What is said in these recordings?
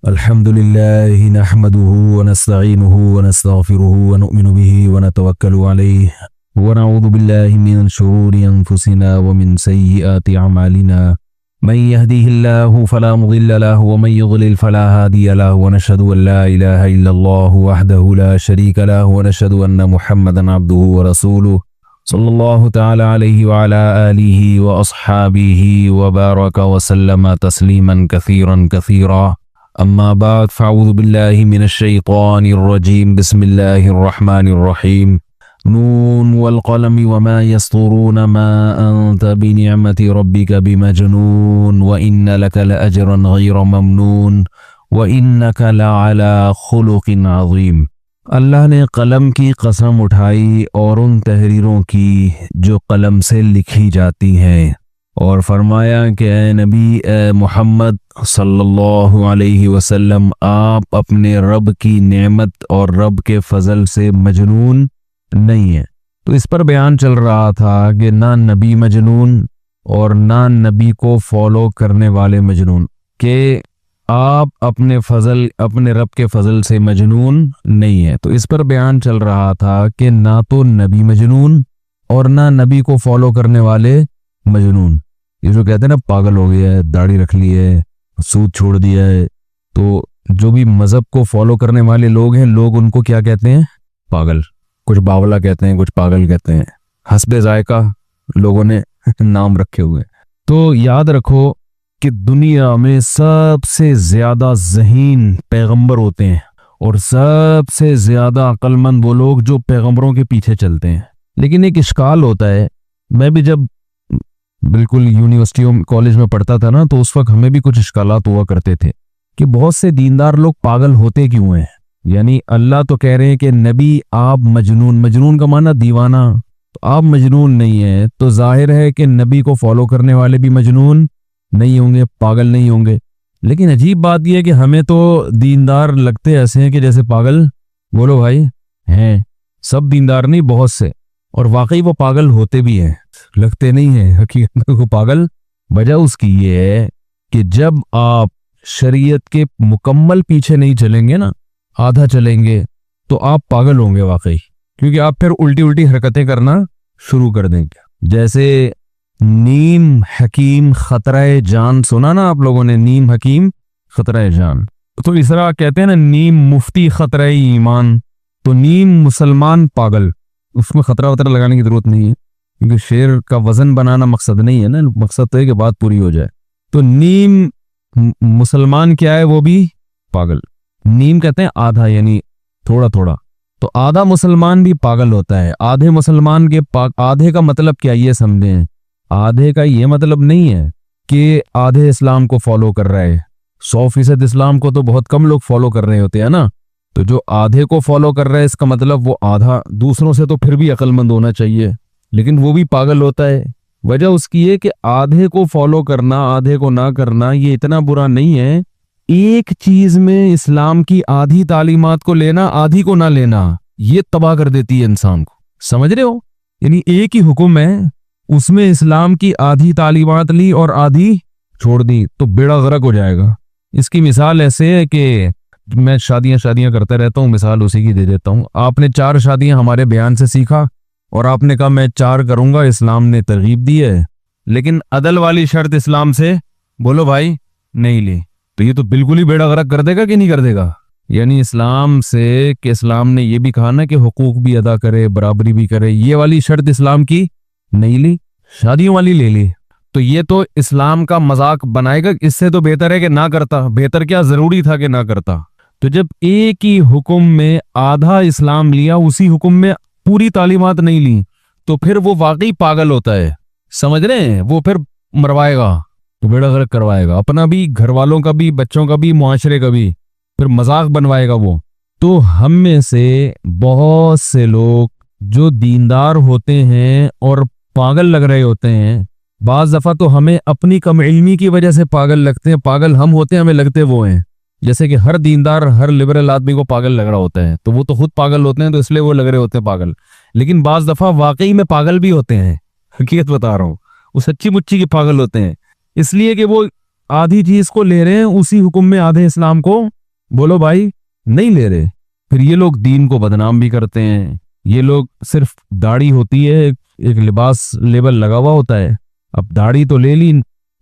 अल्हम्दुलिल्लाहि नहमदुहु व नस्तईनुहु व नस्तगफिरुहु व नुमिनु बिही व नतवक्कलु अलैहि व नऊज़ु बिल्लाहि मिन शुरूरि अनफुसिना व मिन सय्यिआति अमालिना मन यहदिहिल्लाहु फला मुदिल्ल लहु व मन युद्लिल फला हादिय लहु व नशहदु अन ला इलाहा इल्लल्लाहु वहदहु ला शरीका लहु व नशहदु अन्न मुहम्मदन अब्दुहु व रसूलुहु सल्लल्लाहु तआला अलैहि व अला आलिहि व अस्हाबिहि व बारक व सल्लम तस्लीमन कसीरन कसीरा। अम्मा बाद फ़अऊज़ु बिल्लाहि मिनश शैतानिर रजीम। बिस्मिल्लाहिर रहमानिर रहीम। नून वल क़लमि वमा यस्तुरून मा अंत बिनिअमति रब्बिका बिमजनून व इन्न लका लअजरन गैर ममनून व इन्नका लअला खुलुक़िन अज़ीम। अल्लाह ने कलम की कसम उठाई और उन तहरीरों की जो कलम से लिखी जाती हैं, और फरमाया कि ए नबी ए मोहम्मद सल्लल्लाहु अलैहि वसल्लम, आप अपने रब की नेमत और रब के फजल से मजनून नहीं है। तो इस पर बयान चल रहा था कि ना नबी मजनून और ना नबी को फॉलो करने वाले मजनून, कि आप अपने रब के फजल से मजनून नहीं है। तो इस पर बयान चल रहा था कि ना तो नबी मजनून और ना नबी को फॉलो करने वाले मजनून। ये जो कहते हैं ना पागल हो गया है, दाढ़ी रख ली है, सूद छोड़ दिया है, तो जो भी मजहब को फॉलो करने वाले लोग हैं, लोग उनको क्या कहते हैं? पागल। कुछ बावला कहते हैं, कुछ पागल कहते हैं। हस्बे जायका लोगों ने नाम रखे हुए। तो याद रखो कि दुनिया में सबसे ज्यादा ज़हीन पैगंबर होते हैं और सबसे ज्यादा अक्लमंद वो लोग जो पैगंबरों के पीछे चलते हैं। लेकिन एक इश्काल होता है, मैं भी जब बिल्कुल यूनिवर्सिटी कॉलेज में पढ़ता था ना, तो उस वक्त हमें भी कुछ इश्कालात हुआ करते थे कि बहुत से दीनदार लोग पागल होते क्यों हैं। यानी अल्लाह तो कह रहे हैं कि नबी आप मजनून, मजनून का माना दीवाना, तो आप मजनून नहीं है, तो जाहिर है कि नबी को फॉलो करने वाले भी मजनून नहीं होंगे, पागल नहीं होंगे। लेकिन अजीब बात यह है कि हमें तो दीनदार लगते ऐसे हैं कि जैसे पागल। बोलो भाई, हैं सब दीनदार नहीं, बहुत से, और वाकई वो पागल होते भी हैं, लगते नहीं है हकीकत में वो पागल। वजह उसकी ये है कि जब आप शरीयत के मुकम्मल पीछे नहीं चलेंगे ना, आधा चलेंगे, तो आप पागल होंगे वाकई, क्योंकि आप फिर उल्टी उल्टी हरकतें करना शुरू कर देंगे। जैसे नीम हकीम खतरा जान, सुना ना आप लोगों ने? नीम हकीम खतरा जान। तो इस तरह कहते हैं ना, नीम मुफ्ती खतरा ईमान। तो नीम मुसलमान पागल, उसमें खतरा वतरा लगाने की जरूरत नहीं है, क्योंकि शेर का वजन बनाना मकसद नहीं है ना, मकसद तो है कि बात पूरी हो जाए। तो नीम मुसलमान क्या है? वो भी पागल। नीम कहते हैं आधा, यानी थोड़ा थोड़ा। तो आधा मुसलमान भी पागल होता है। आधे मुसलमान के आधे का मतलब क्या, ये समझें। आधे का ये मतलब नहीं है कि आधे इस्लाम को फॉलो कर रहा है। 100% इस्लाम को तो बहुत कम लोग फॉलो कर रहे होते हैं ना। तो जो आधे को फॉलो कर रहा है, इसका मतलब वो आधा दूसरों से तो फिर भी अक्लमंद होना चाहिए, लेकिन वो भी पागल होता है। वजह उसकी है कि आधे को फॉलो करना, आधे को ना करना, ये इतना बुरा नहीं है। एक चीज में इस्लाम की आधी तालीमात को लेना, आधी को ना लेना, ये तबाह कर देती है इंसान को। समझ रहे हो? यानी एक ही हुक्म है, उसमें इस्लाम की आधी तालीमात ली और आधी छोड़ दी, तो बेड़ा गर्क हो जाएगा। इसकी मिसाल ऐसे है कि मैं शादियां करता रहता हूँ, मिसाल उसी की दे देता हूँ। आपने 4 शादियां हमारे बयान से सीखा और आपने कहा मैं 4 करूंगा, इस्लाम ने तरगीब दी है, लेकिन अदल वाली शर्त इस्लाम से बोलो भाई नहीं ली, तो ये तो बिल्कुल ही बेड़ा गर्क कर देगा कि नहीं कर देगा? यानी इस्लाम से, कि इस्लाम ने ये भी कहा ना कि हुकूक भी अदा करे, बराबरी भी करे, ये वाली शर्त इस्लाम की नहीं ली, शादियों वाली ले ली, तो ये तो इस्लाम का मजाक बनाएगा। इससे तो बेहतर है कि ना करता। बेहतर क्या, जरूरी था कि ना करता। तो जब एक ही हुक्म में आधा इस्लाम लिया, उसी हुक्म में पूरी तालीमात नहीं ली, तो फिर वो वाकई पागल होता है। समझ रहे हैं? वो फिर मरवाएगा, तो बेड़ा गर्क करवाएगा, अपना भी, घर वालों का भी, बच्चों का भी, मुआशरे का भी, फिर मजाक बनवाएगा वो। तो हम में से बहुत से लोग जो दीनदार होते हैं और पागल लग रहे होते हैं, बाज दफा तो हमें अपनी कम इल्मी की वजह से पागल लगते हैं। पागल हम होते हैं, हमें लगते वो हैं। जैसे कि हर दीनदार, हर लिबरल आदमी को पागल लग रहा होता है, तो वो तो खुद पागल होते हैं, तो इसलिए वो लग रहे होते हैं पागल। लेकिन बाज दफा वाकई में पागल भी होते हैं, हकीकत बता रहा हूँ, वो सच्ची मुच्ची के पागल होते हैं, इसलिए कि वो आधी चीज को ले रहे हैं, उसी हुक्म में आधे इस्लाम को बोलो भाई, नहीं ले रहे। फिर ये लोग दीन को बदनाम भी करते हैं। ये लोग सिर्फ दाढ़ी होती है, एक लिबास लेबल लगा हुआ होता है। अब दाढ़ी तो ले ली,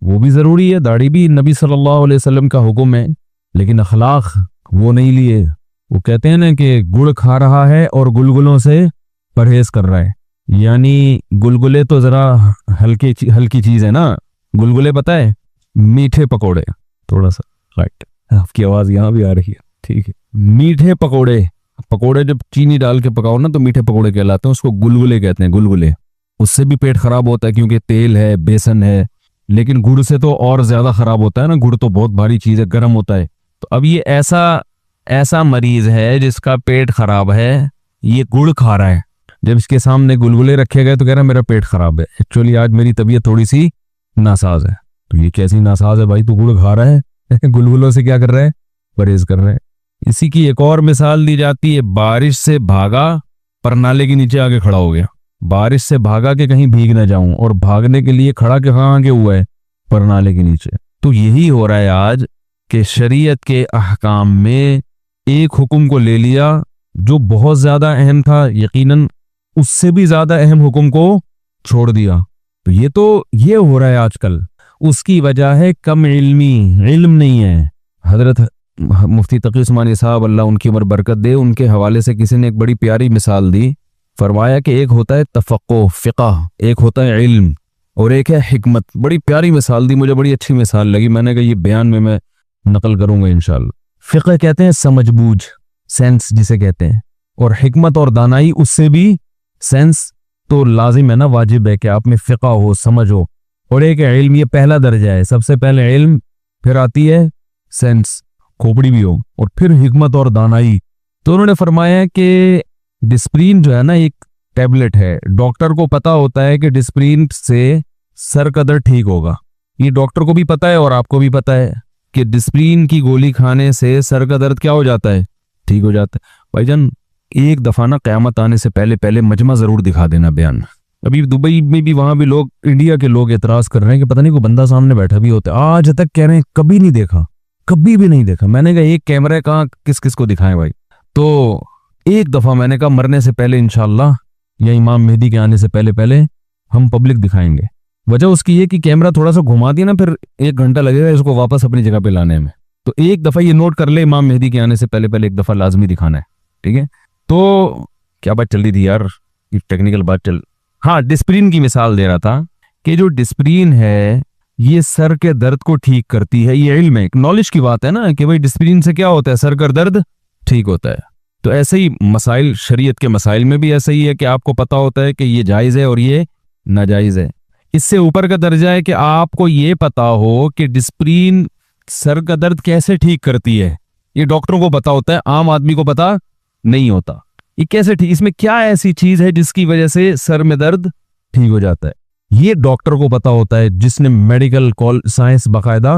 वो भी जरूरी है, दाढ़ी भी नबी सल्लल्लाहु अलैहि वसल्लम का हुक्म है, लेकिन अखलाक वो नहीं लिए। वो कहते हैं ना कि गुड़ खा रहा है और गुलगुलों से परहेज कर रहा है। यानी गुलगुले तो जरा हल्की चीज है ना, गुलगुले पता है, मीठे पकोड़े। थोड़ा सा राइट, आपकी आवाज यहाँ भी आ रही है, ठीक है। मीठे पकोड़े, पकोड़े जब चीनी डाल के पकाओ ना तो मीठे पकोड़े कहलाते हैं, उसको गुलगुले कहते हैं, गुलगुले। उससे भी पेट खराब होता है क्योंकि तेल है, बेसन है। लेकिन गुड़ से तो और ज्यादा खराब होता है ना, गुड़ तो बहुत भारी चीज है, गर्म होता है। तो अब ये ऐसा मरीज है जिसका पेट खराब है, ये गुड़ खा रहा है। जब इसके सामने गुलगुले रखे गए तो कह रहा है मेरा पेट खराब है, एक्चुअली आज मेरी तबीयत थोड़ी सी नासाज है। तो ये कैसी नासाज है भाई, तू गुड़ खा रहा है गुलगुलों से क्या कर रहा है, परहेज कर रहा है। इसी की एक और मिसाल दी जाती है, बारिश से भागा पर नाले के नीचे आके खड़ा हो गया। बारिश से भागा कि कहीं भीग ना जाऊं, और भागने के लिए खड़ा के कहाँ आगे हुआ है, पर नाले के नीचे। तो यही हो रहा है आज कि शरीयत के अहकाम में एक हुक्म को ले लिया जो बहुत ज्यादा अहम था, यकीनन उससे भी ज्यादा अहम हुक्म को छोड़ दिया। तो ये हो रहा है आजकल। उसकी वजह है कम इल्म नहीं है। हजरत मुफ्ती तकी उस्मानी साहब, अल्लाह उनकी उम्र बरकत दे, उनके हवाले से किसी ने एक बड़ी प्यारी मिसाल दी। फरमाया कि एक होता है तफक्को फिक़ह, एक होता है इल्म, और एक है हिकमत। बड़ी प्यारी मिसाल दी, मुझे बड़ी अच्छी मिसाल लगी। मैंने कहा ये बयान में मैं नकल करूंगा इंशाल्लाह। फिक़ह कहते हैं समझबूझ, सेंस जिसे कहते हैं, और हिकमत और दानाई उससे भी सेंस तो लाजिम है ना, वाजिब है कि आप में फिक़ह हो, समझ हो। और एक है इल्म, ये पहला दर्जा है, सबसे पहले इल्म, फिर आती है सेंस, खोपड़ी भी हो, और फिर हिकमत और दानाई। तो उन्होंने फरमाया कि डिस्प्रीन जो है ना एक टैबलेट है, डॉक्टर को पता होता है कि डिस्प्रीन से सर का दर्द ठीक होगा। ये डॉक्टर को भी पता है और आपको भी पता है कि डिस्प्रीन की गोली खाने से सर का दर्द क्या हो जाता है, ठीक हो जाता है। भाईजान एक दफा ना क़यामत आने से पहले मजमा जरूर दिखा देना बयान। अभी दुबई में भी, वहां भी लोग, इंडिया के लोग एतराज कर रहे हैं कि पता नहीं कोई बंदा सामने बैठा भी होता है। आज तक कह रहे हैं कभी नहीं देखा, कभी भी नहीं देखा। मैंने कहा एक कैमरा कहाँ किस किस को दिखाएं भाई। तो एक दफा मैंने कहा मरने से पहले इंशाल्लाह, या इमाम मेहदी के आने से पहले हम पब्लिक दिखाएंगे। वजह उसकी ये कि कैमरा थोड़ा सा घुमा दिया ना, फिर 1 घंटा लगेगा इसको वापस अपनी जगह पे लाने में। तो एक दफा ये नोट कर ले, इमाम मेहदी के आने से पहले एक दफा लाजमी दिखाना है, ठीक है। तो क्या बात चल रही थी यार, टेक्निकल बात हाँ, डिस्प्रीन की मिसाल दे रहा था कि जो डिस्प्रीन है ये सर के दर्द को ठीक करती है। ये इल्म है, नॉलेज की बात है ना कि भाई डिस्प्रीन से क्या होता है, सर का दर्द ठीक होता है। तो ऐसे ही मसाइल, शरीयत के मसाइल में भी ऐसा ही है कि आपको पता होता है कि ये जायज़ है और ये नाजायज़ है। इससे ऊपर का दर्जा है कि आपको ये पता हो कि डिस्प्रीन सर का दर्द कैसे ठीक करती है। ये डॉक्टरों को पता होता है, आम आदमी को पता नहीं होता। ये कैसे ठीक, इसमें क्या ऐसी चीज है जिसकी वजह से सर में दर्द ठीक हो जाता है, ये डॉक्टर को पता होता है जिसने मेडिकल साइंस बाकायदा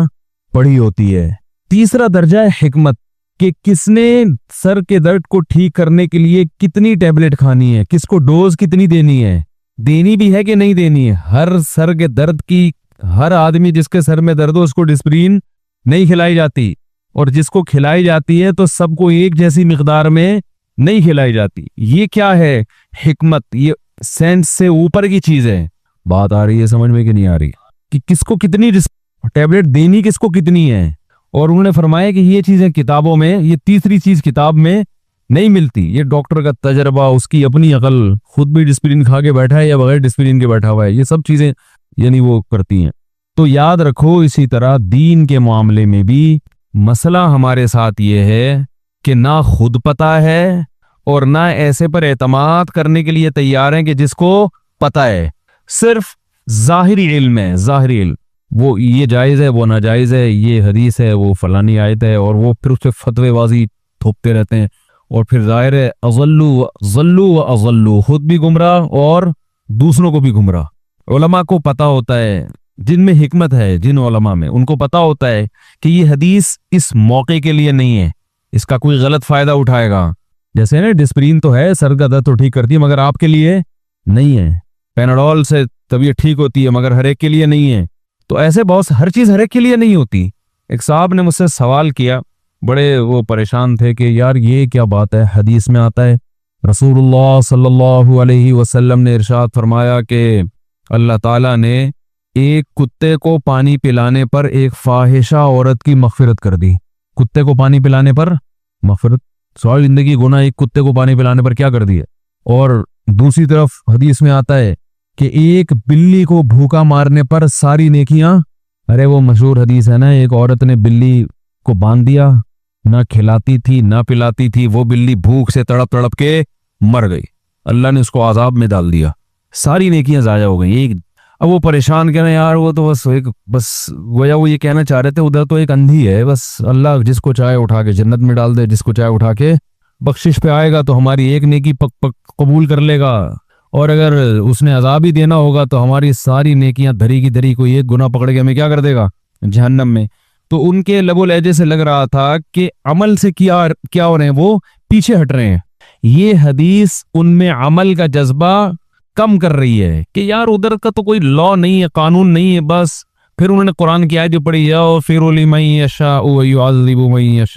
पढ़ी होती है। तीसरा दर्जा है हिकमत, कि किसने सर के दर्द को ठीक करने के लिए कितनी टैबलेट खानी है, किसको डोज कितनी देनी है, देनी भी है कि नहीं देनी है। हर सर के दर्द की, हर आदमी जिसके सर में दर्द हो उसको डिस्प्रीन नहीं खिलाई जाती, और जिसको खिलाई जाती है तो सबको एक जैसी मिकदार में नहीं खिलाई जाती। ये क्या है, हिकमत, ये सेंस से ऊपर की चीज है। बात आ रही है समझ में कि नहीं आ रही, कि किसको कितनी टैबलेट देनी, किसको कितनी है। और उन्होंने फरमाया कि ये चीजें किताबों में, ये तीसरी चीज किताब में नहीं मिलती। ये डॉक्टर का तजर्बा, उसकी अपनी अकल, खुद भी डिस्प्रीन खा के बैठा है या बगैर डिस्प्रीन के बैठा हुआ है, ये सब चीजें यानी वो करती हैं। तो याद रखो, इसी तरह दीन के मामले में भी मसला हमारे साथ ये है कि ना खुद पता है और ना ऐसे पर एतमाद करने के लिए तैयार हैं कि जिसको पता है। सिर्फ जाहिरी इल्म है, जाहिरी इल्म, वो ये जायज़ है, वो नाजायज़ है, ये हदीस है, वो फलानी आयत है, और वो फिर उससे फतवेबाजी थोपते रहते हैं। और फिर जाहिर है अज़ल्लू, खुद भी गुमराह और दूसरों को भी गुमराह। उलमा को पता होता है, जिनमें हिकमत है, जिन उलमा में, उनको पता होता है कि ये हदीस इस मौके के लिए नहीं है, इसका कोई गलत फायदा उठाएगा। जैसे ना डिस्प्रीन तो है, सर का दर्द तो ठीक करती है, मगर आपके लिए नहीं है। पैनाडोल से तबीयत ठीक होती है, मगर हर एक के लिए नहीं है। तो ऐसे बहुत, हर चीज हर एक के लिए नहीं होती। एक साहब ने मुझसे सवाल किया बड़े वो परेशान थे कि यार ये क्या बात है। हदीस में आता है रसूलुल्लाह सल्लल्लाहु अलैहि वसल्लम ने इरशाद फरमाया कि अल्लाह ताला ने एक कुत्ते को पानी पिलाने पर एक फाहिशा औरत की मगफिरत कर दी। कुत्ते को पानी पिलाने पर मगफिरत, सारी जिंदगी गुनाह एक कुत्ते को पानी पिलाने पर क्या कर दिया। और दूसरी तरफ हदीस में आता है कि एक बिल्ली को भूखा मारने पर सारी नेकियां, अरे वो मशहूर हदीस है ना, एक औरत ने बिल्ली को बांध दिया, ना खिलाती थी ना पिलाती थी, वो बिल्ली भूख से तड़प तड़प के मर गई, अल्लाह ने उसको आजाब में डाल दिया, सारी नेकियां जाया हो गई। एक अब वो परेशान कह रहे यार वो तो बस गोया वो ये कहना चाह रहे थे उधर तो एक अंधी है, बस अल्लाह जिसको चाहे उठा के जन्नत में डाल दे, जिसको चाहे उठा के बख्शिश पे आएगा तो हमारी एक नेकी पक पक कबूल कर लेगा, और अगर उसने अजाब ही देना होगा तो हमारी सारी नेकियां धरी की धरी, कोई एक गुनाह पकड़ के हमें क्या कर देगा, जहन्नम में। तो उनके लबो लहजे से लग रहा था कि अमल से क्या हो रहे हैं, वो पीछे हट रहे हैं। ये हदीस उनमें अमल का जज्बा कम कर रही है कि यार उधर का तो कोई लॉ नहीं है, कानून नहीं है बस। फिर उन्होंने कुरान की आयत जो पढ़ी है, और फिर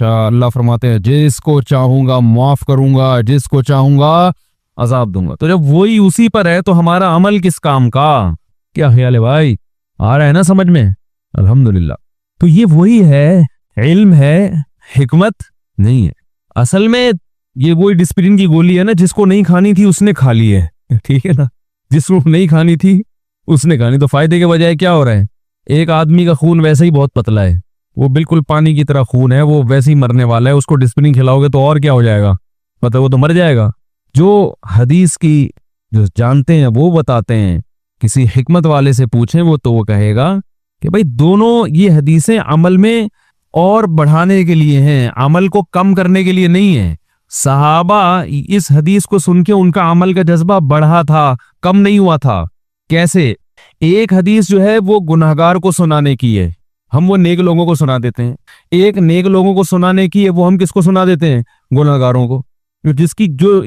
अल्लाह फरमाते हैं जिसको चाहूंगा माफ करूंगा, जिसको चाहूंगा अजाब दूंगा। तो जब वही उसी पर है तो हमारा अमल किस काम का, क्या ख्याल है भाई, आ रहा है ना समझ में, अल्हम्दुलिल्लाह। तो ये वही है, इल्म है, हिकमत नहीं है। असल में ये वही डिस्प्रिन की गोली है ना, जिसको नहीं खानी थी उसने खा ली है, ठीक है ना, जिसको नहीं खानी थी उसने खानी। तो फायदे के बजाय क्या हो रहा है, एक आदमी का खून वैसे ही बहुत पतला है, वो बिल्कुल पानी की तरह खून है, वो वैसे ही मरने वाला है, उसको डिस्प्रिन खिलाओगे तो और क्या हो जाएगा, मतलब वो तो मर जाएगा। जो हदीस की जो जानते हैं वो बताते हैं, किसी हिकमत वाले से पूछें वो तो वो कहेगा कि भाई दोनों ये हदीसें अमल में और बढ़ाने के लिए हैं, अमल को कम करने के लिए नहीं है। सहाबा इस हदीस को सुन के उनका अमल का जज्बा बढ़ा था, कम नहीं हुआ था। कैसे, एक हदीस जो है वो गुनहगार को सुनाने की है, हम वो नेक लोगों को सुना देते हैं। एक नेक लोगों को सुनाने की है, वो हम किसको सुना देते हैं, गुनहगारों को। जिसकी जो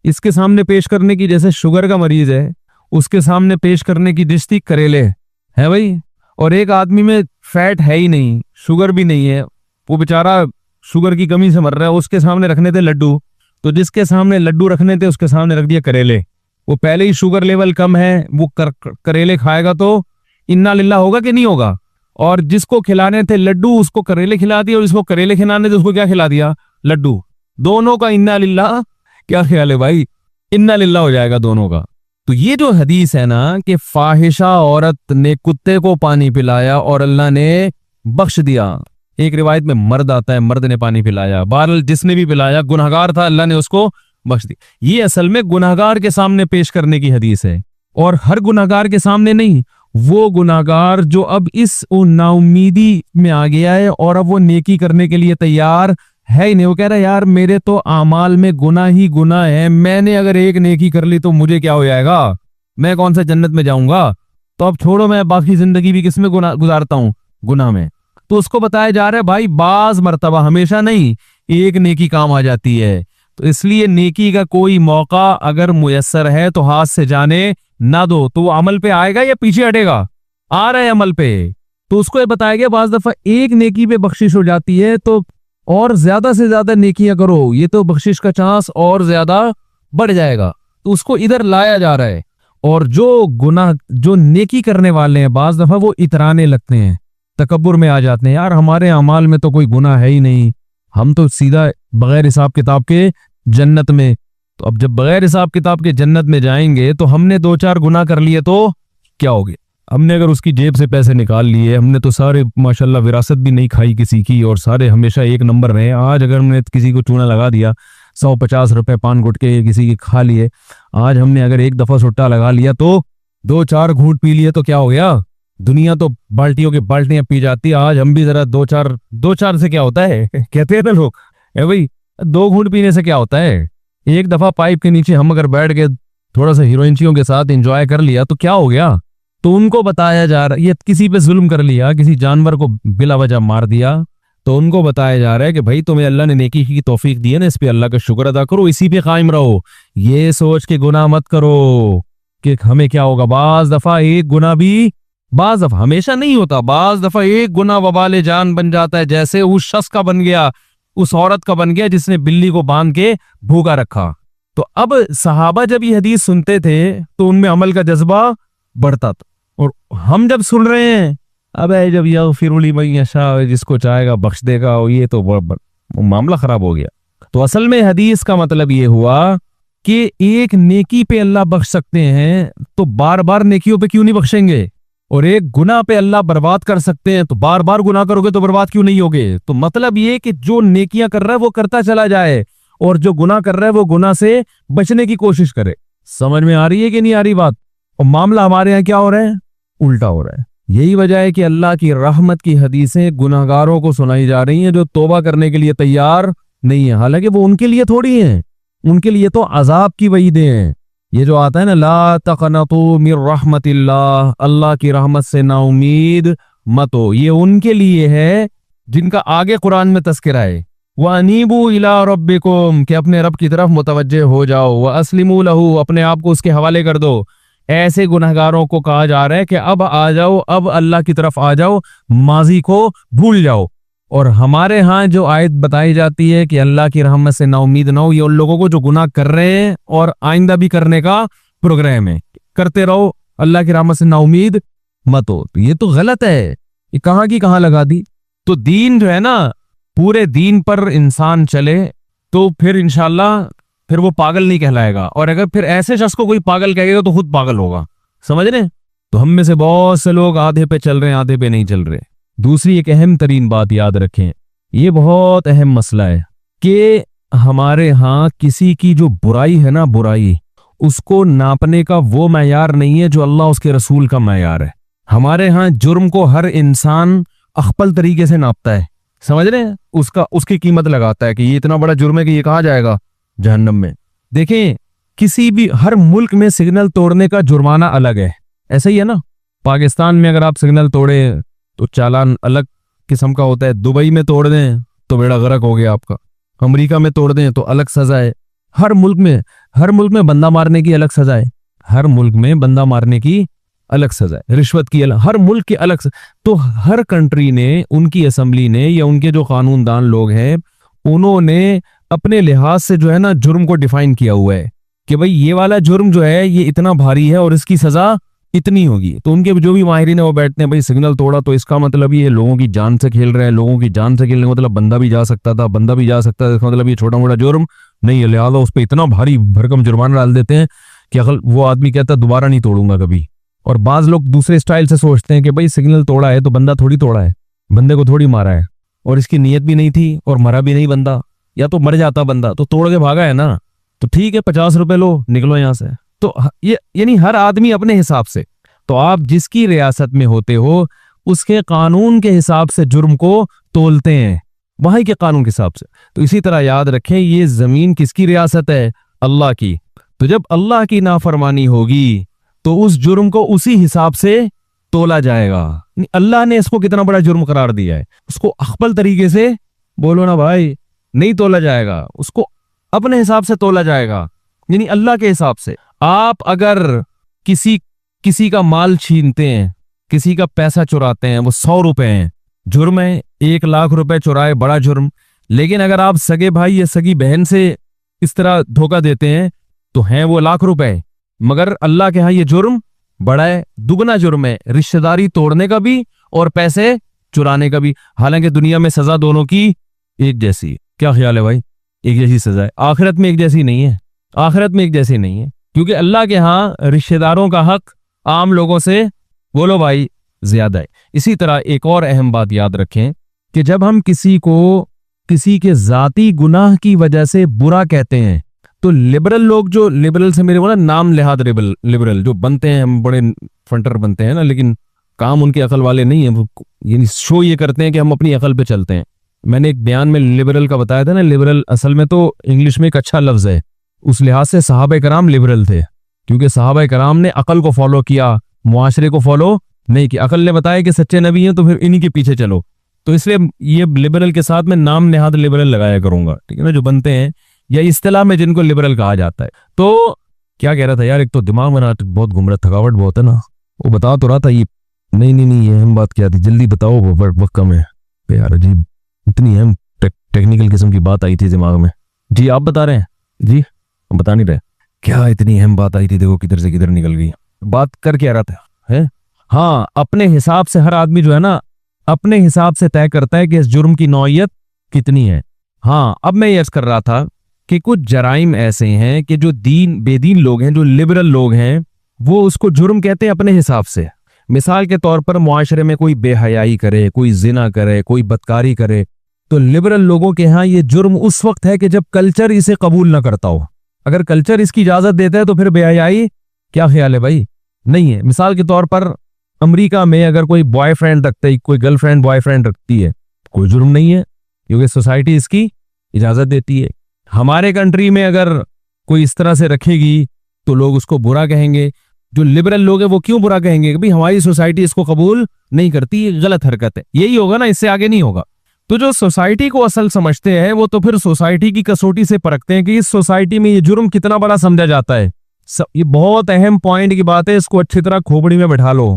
इसके सामने पेश करने की, जैसे शुगर का मरीज है उसके सामने पेश करने की डिश थी करेले, है भाई, और एक आदमी में फैट है ही नहीं, शुगर भी नहीं है, वो बेचारा शुगर की कमी से मर रहा है, उसके सामने रखने थे लड्डू, तो जिसके सामने लड्डू रखने थे उसके सामने रख दिया करेले। वो पहले ही शुगर लेवल कम है, वो करेले खाएगा तो इन्ना लिल्लाह होगा कि नहीं होगा। और जिसको खिलाने थे लड्डू उसको करेले खिला दिया, और जिसको करेले खिलाने थे उसको क्या खिला दिया, लड्डू। दोनों का इन्ना लिल्लाह, क्या ख्याल है भाई, इन्ना लिल्लाह हो जाएगा दोनों का। तो ये जो हदीस है ना कि फाहिशा औरत ने कुत्ते को पानी पिलाया और अल्लाह ने बख्श दिया, एक रिवायत में मर्द आता है मर्द ने पानी पिलाया, बहरहाल जिसने भी पिलाया गुनहगार था, अल्लाह ने उसको बख्श दिया। ये असल में गुनहगार के सामने पेश करने की हदीस है, और हर गुनहगार के सामने नहीं, वो गुनहगार जो अब इस नाउमीदी में आ गया है और अब वो नेकी करने के लिए तैयार है ही नहीं। वो कह रहा है यार मेरे तो आमाल में गुनाह ही गुनाह है, मैंने अगर एक नेकी कर ली तो मुझे क्या हो जाएगा, मैं कौन सा जन्नत में जाऊंगा, तो अब छोड़ो मैं बाकी जिंदगी भी किसमें गुजारता हूं, गुनाह में। तो उसको बताया जा रहा है भाई बाज मर्तबा, हमेशा नहीं, एक नेकी काम आ जाती है। तो इसलिए नेकी का कोई मौका अगर मुयस्सर है तो हाथ से जाने ना दो। तो वो अमल पे आएगा या पीछे हटेगा, आ रहा है अमल पे, तो उसको ये बताया गया बाज दफा एक नेकी पे बख्शिश हो जाती है तो और ज्यादा से ज्यादा नेकियां करो, ये तो बख्शिश का चांस और ज्यादा बढ़ जाएगा। तो उसको इधर लाया जा रहा है। और जो नेकी करने वाले हैं बाज दफा वो इतराने लगते हैं, तकब्बुर में आ जाते हैं, यार हमारे अमाल में तो कोई गुनाह है ही नहीं, हम तो सीधा बगैर हिसाब किताब के जन्नत में। तो अब जब बगैर हिसाब किताब के जन्नत में जाएंगे तो हमने 2-4 गुनाह कर लिए तो क्या हो गया, हमने अगर उसकी जेब से पैसे निकाल लिए, हमने तो सारे माशाल्लाह विरासत भी नहीं खाई किसी की, और सारे हमेशा एक नंबर रहे। आज अगर हमने किसी को चूना लगा दिया, 150 रुपए पान गुटके किसी के खा लिए, आज हमने अगर एक दफा सुट्टा लगा लिया तो 2-4 घूंट पी लिए तो क्या हो गया, दुनिया तो बाल्टियों की बाल्टियां पी जाती है, आज हम भी जरा 2-4 से क्या होता है कहते हैं ना लोग, है भाई 2 घूंट पीने से क्या होता है, एक दफा पाइप के नीचे हम अगर बैठ के थोड़ा सा हीरोइनचियों के साथ एंजॉय कर लिया तो क्या हो गया। तो उनको बताया जा रहा है, ये किसी पे जुल्म कर लिया, किसी जानवर को बिला वजह मार दिया, तो उनको बताया जा रहा है कि भाई तुम्हें अल्लाह ने नेकी की तौफीक दी है ना, इस पे अल्लाह का शुक्र अदा करो, इसी पे कायम रहो, ये सोच के गुनाह मत करो कि हमें क्या होगा। बाज दफा एक गुनाह भी, बाज दफा हमेशा नहीं होता, बाज दफा एक गुनाह वबाले जान बन जाता है, जैसे उस शख्स का बन गया उस औरत का बन गया जिसने बिल्ली को बांध के भूखा रखा। तो अब सहाबा जब ये हदीस सुनते थे तो उनमें अमल का जज्बा बढ़ता था, और हम जब सुन रहे हैं अबे जब यह फिरुली मैयशा जिसको चाहेगा बख्श देगा, और ये तो मामला खराब हो गया। तो असल में हदीस का मतलब ये हुआ कि एक नेकी पे अल्लाह बख्श सकते हैं तो बार बार नेकियों पे क्यों नहीं बख्शेंगे, और एक गुनाह पे अल्लाह बर्बाद कर सकते हैं तो बार बार गुनाह करोगे तो बर्बाद क्यों नहीं होगे। तो मतलब ये कि जो नेकियां कर रहा है वो करता चला जाए, और जो गुनाह कर रहा है वो गुनाह से बचने की कोशिश करे। समझ में आ रही है कि नहीं आ रही बात। और मामला हमारे यहाँ क्या हो रहा है, उल्टा हो रहा है। यही वजह है कि अल्लाह की रहमत की हदीसें गुनाहगारों को सुनाई जा रही हैं जो तौबा करने के लिए तैयार नहीं है। हालांकि वो उनके लिए थोड़ी हैं, उनके लिए तो अजाब की वईदें हैं। ये जो आता है ना, ला तक़नतू मिर रहमतिल्लाह, अल्लाह की रहमत से ना उम्मीद मत हो, ये उनके लिए है जिनका आगे कुरान में तज़किरा है। व अनीबू इला रब्बिकुम, कि अपने रब की तरफ मुतवज्जे हो जाओ। व अस्लिमू लहू, अपने आप को उसके हवाले कर दो। ऐसे गुनहगारों को कहा जा रहा है कि अब आ जाओ, अब अल्लाह की तरफ आ जाओ, माजी को भूल जाओ। और हमारे यहाँ जो आयत बताई जाती है कि अल्लाह की रहमत से ना उम्मीद ना हो, ये उन लोगों को जो गुनाह कर रहे हैं और आइंदा भी करने का प्रोग्राम है, करते रहो, अल्लाह की रहमत से ना उम्मीद मत हो। तो ये तो गलत है, ये कहाँ की कहाँ लगा दी। तो दीन जो है ना, पूरे दीन पर इंसान चले तो फिर इंशाल्लाह फिर वो पागल नहीं कहलाएगा, और अगर फिर ऐसे शख्स को कोई पागल कहेगा तो खुद पागल होगा। समझ रहे। तो हम में से बहुत से लोग आधे पे चल रहे हैं, आधे पे नहीं चल रहे। दूसरी एक अहम तरीन बात याद रखें, ये बहुत अहम मसला है कि हमारे यहाँ किसी की जो बुराई है ना, बुराई उसको नापने का वो मैयार नहीं है जो अल्लाह उसके रसूल का मैयार है। हमारे यहाँ जुर्म को हर इंसान अख्पल तरीके से नापता है, समझ रहे हैं, उसकी कीमत लगाता है कि ये इतना बड़ा जुर्म है कि ये कहाँ जाएगा, जहन्नम में। देखें, किसी भी हर मुल्क में सिग्नल तोड़ने का जुर्माना अलग है, ऐसा ही है ना। पाकिस्तान में अगर आप सिग्नल तोड़े तो चालान अलग किस्म का होता है, दुबई में तोड़ दें तो बेड़ा गर्क हो गया आपका, अमेरिका में तोड़ दें तो अलग सजा है। हर मुल्क में बंदा मारने की अलग सजा है, हर मुल्क में बंदा मारने की अलग सजा है, रिश्वत की अलग, हर मुल्क की अलग। तो हर कंट्री ने, उनकी असेंबली ने या उनके जो कानूनदान लोग हैं, उन्होंने अपने लिहाज से जो है ना जुर्म को डिफाइन किया हुआ है कि भाई ये वाला जुर्म जो है ये इतना भारी है और इसकी सजा इतनी होगी। तो उनके जो भी माहिरीन है वो बैठते हैं, भाई सिग्नल तोड़ा तो इसका मतलब ये लोगों की जान से खेल रहा है, लोगों की जान से खेलने का मतलब बंदा भी जा सकता था, बंदा भी जा सकता था, इसका मतलब ये छोटा मोटा जुर्म नहीं है, लिहाजा उस पर इतना भारी भरकम जुर्माना डाल देते हैं कि अगर वो आदमी कहता दोबारा नहीं तोड़ूंगा कभी। और बाज लोग दूसरे स्टाइल से सोचते हैं कि भाई सिग्नल तोड़ा है तो बंदा थोड़ी तोड़ा है, बंदे को थोड़ी मारा है, और इसकी नीयत भी नहीं थी और मरा भी नहीं बंदा, या तो मर जाता बंदा, तो तोड़ के भागा है ना, तो ठीक है 50 रुपए लो, निकलो यहां से। तो ये यानी हर आदमी अपने हिसाब से। तो आप जिसकी रियासत में होते हो उसके कानून के हिसाब से जुर्म को तोलते हैं, वहीं के कानून के हिसाब से। तो इसी तरह याद रखें, ये जमीन किसकी रियासत है, अल्लाह की। तो जब अल्लाह की नाफरमानी होगी तो उस जुर्म को उसी हिसाब से तोला जाएगा। अल्लाह ने इसको कितना बड़ा जुर्म करार दिया है, उसको अख्बल तरीके से बोलो ना भाई, नहीं तोला जाएगा, उसको अपने हिसाब से तोला जाएगा, यानी अल्लाह के हिसाब से। आप अगर किसी का माल छीनते हैं, किसी का पैसा चुराते हैं, वो 100 रुपए हैं, जुर्म है। 1 लाख रुपए चुराए, बड़ा जुर्म। लेकिन अगर आप सगे भाई या सगी बहन से इस तरह धोखा देते हैं तो हैं वो लाख रुपए, मगर अल्लाह के यहाँ ये जुर्म बड़ा है, दुगना जुर्म है, रिश्तेदारी तोड़ने का भी और पैसे चुराने का भी। हालांकि दुनिया में सजा दोनों की एक जैसी है। क्या ख्याल है भाई, एक जैसी सजा है। आखिरत में एक जैसी नहीं है, आखिरत में एक जैसी नहीं है, क्योंकि अल्लाह के यहाँ रिश्तेदारों का हक आम लोगों से बोलो भाई ज्यादा है। इसी तरह एक और अहम बात याद रखें कि जब हम किसी के जाती गुनाह की वजह से बुरा कहते हैं तो लिबरल लोग, जो लिबरल से मेरे बोला नाम लिहाज लिबरल जो बनते हैं, हम बड़े फंटर बनते हैं ना, लेकिन काम उनके अकल वाले नहीं है, यानी शो ये करते हैं कि हम अपनी अकल पे चलते हैं। मैंने एक बयान में लिबरल का बताया था ना, लिबरल असल में तो इंग्लिश में एक अच्छा लफ्ज है, उस लिहाज से सहाबा कराम लिबरल थे, क्योंकि सहाबा कराम ने अकल को फॉलो किया, मुआशरे को फॉलो नहीं किया। अकल ने बताया कि सच्चे नबी हैं तो फिर इन्हीं के पीछे चलो, तो इसलिए ये लिबरल के साथ में नाम नेहाद लिबरल लगाया करूंगा, ठीक है ना, जो बनते हैं या इस्तिलाह में जिनको लिबरल कहा जाता है। तो क्या कह रहा था यार, एक तो दिमाग में बहुत घूम रहा, थकावट बहुत है ना, वो बता तो रहा था ये नहीं ये अहम बात क्या थी, जल्दी बताओ, वक्त कम है यार, अजीब इतनी अहम टेक्निकल किस्म की बात आई थी दिमाग में। जी आप बता रहे हैं? जी हम बता नहीं रहे। क्या इतनी अहम बात आई थी, देखो किधर से किधर निकल गई। बात कर क्या रहा था है? हाँ, अपने हिसाब से हर आदमी जो है ना, अपने हिसाब से तय करता है कि इस जुर्म की नौइयत कितनी है। हाँ, अब मैं ये अर्ज कर रहा था कि कुछ जराइम ऐसे हैं कि जो बेदीन लोग हैं, जो लिबरल लोग हैं, वो उसको जुर्म कहते हैं अपने हिसाब से। मिसाल के तौर पर मुआशरे में कोई बेहयाई करे, कोई जिना करे, कोई बदकारी करे, तो लिबरल लोगों के यहाँ ये जुर्म उस वक्त है कि जब कल्चर इसे कबूल ना करता हो। अगर कल्चर इसकी इजाजत देता है तो फिर बेहयाई क्या ख्याल है भाई? नहीं है। मिसाल के तौर पर अमेरिका में अगर कोई बॉयफ्रेंड रखता है, कोई गर्लफ्रेंड बॉयफ्रेंड रखती है, कोई जुर्म नहीं है क्योंकि सोसाइटी इसकी इजाजत देती है। हमारे कंट्री में अगर कोई इस तरह से रखेगी तो लोग उसको बुरा कहेंगे। जो लिबरल लोग हैं वो क्यों बुरा कहेंगे कि भाई हमारी सोसाइटी इसको कबूल नहीं करती, ये गलत हरकत है। यही होगा ना, इससे आगे नहीं होगा। तो जो सोसाइटी को असल समझते हैं वो तो फिर सोसाइटी की कसौटी से परखते हैं कि इस सोसाइटी में ये जुर्म कितना बड़ा समझा जाता है। ये बहुत अहम पॉइंट की बात है, इसको अच्छी तरह खोपड़ी में बैठा लो।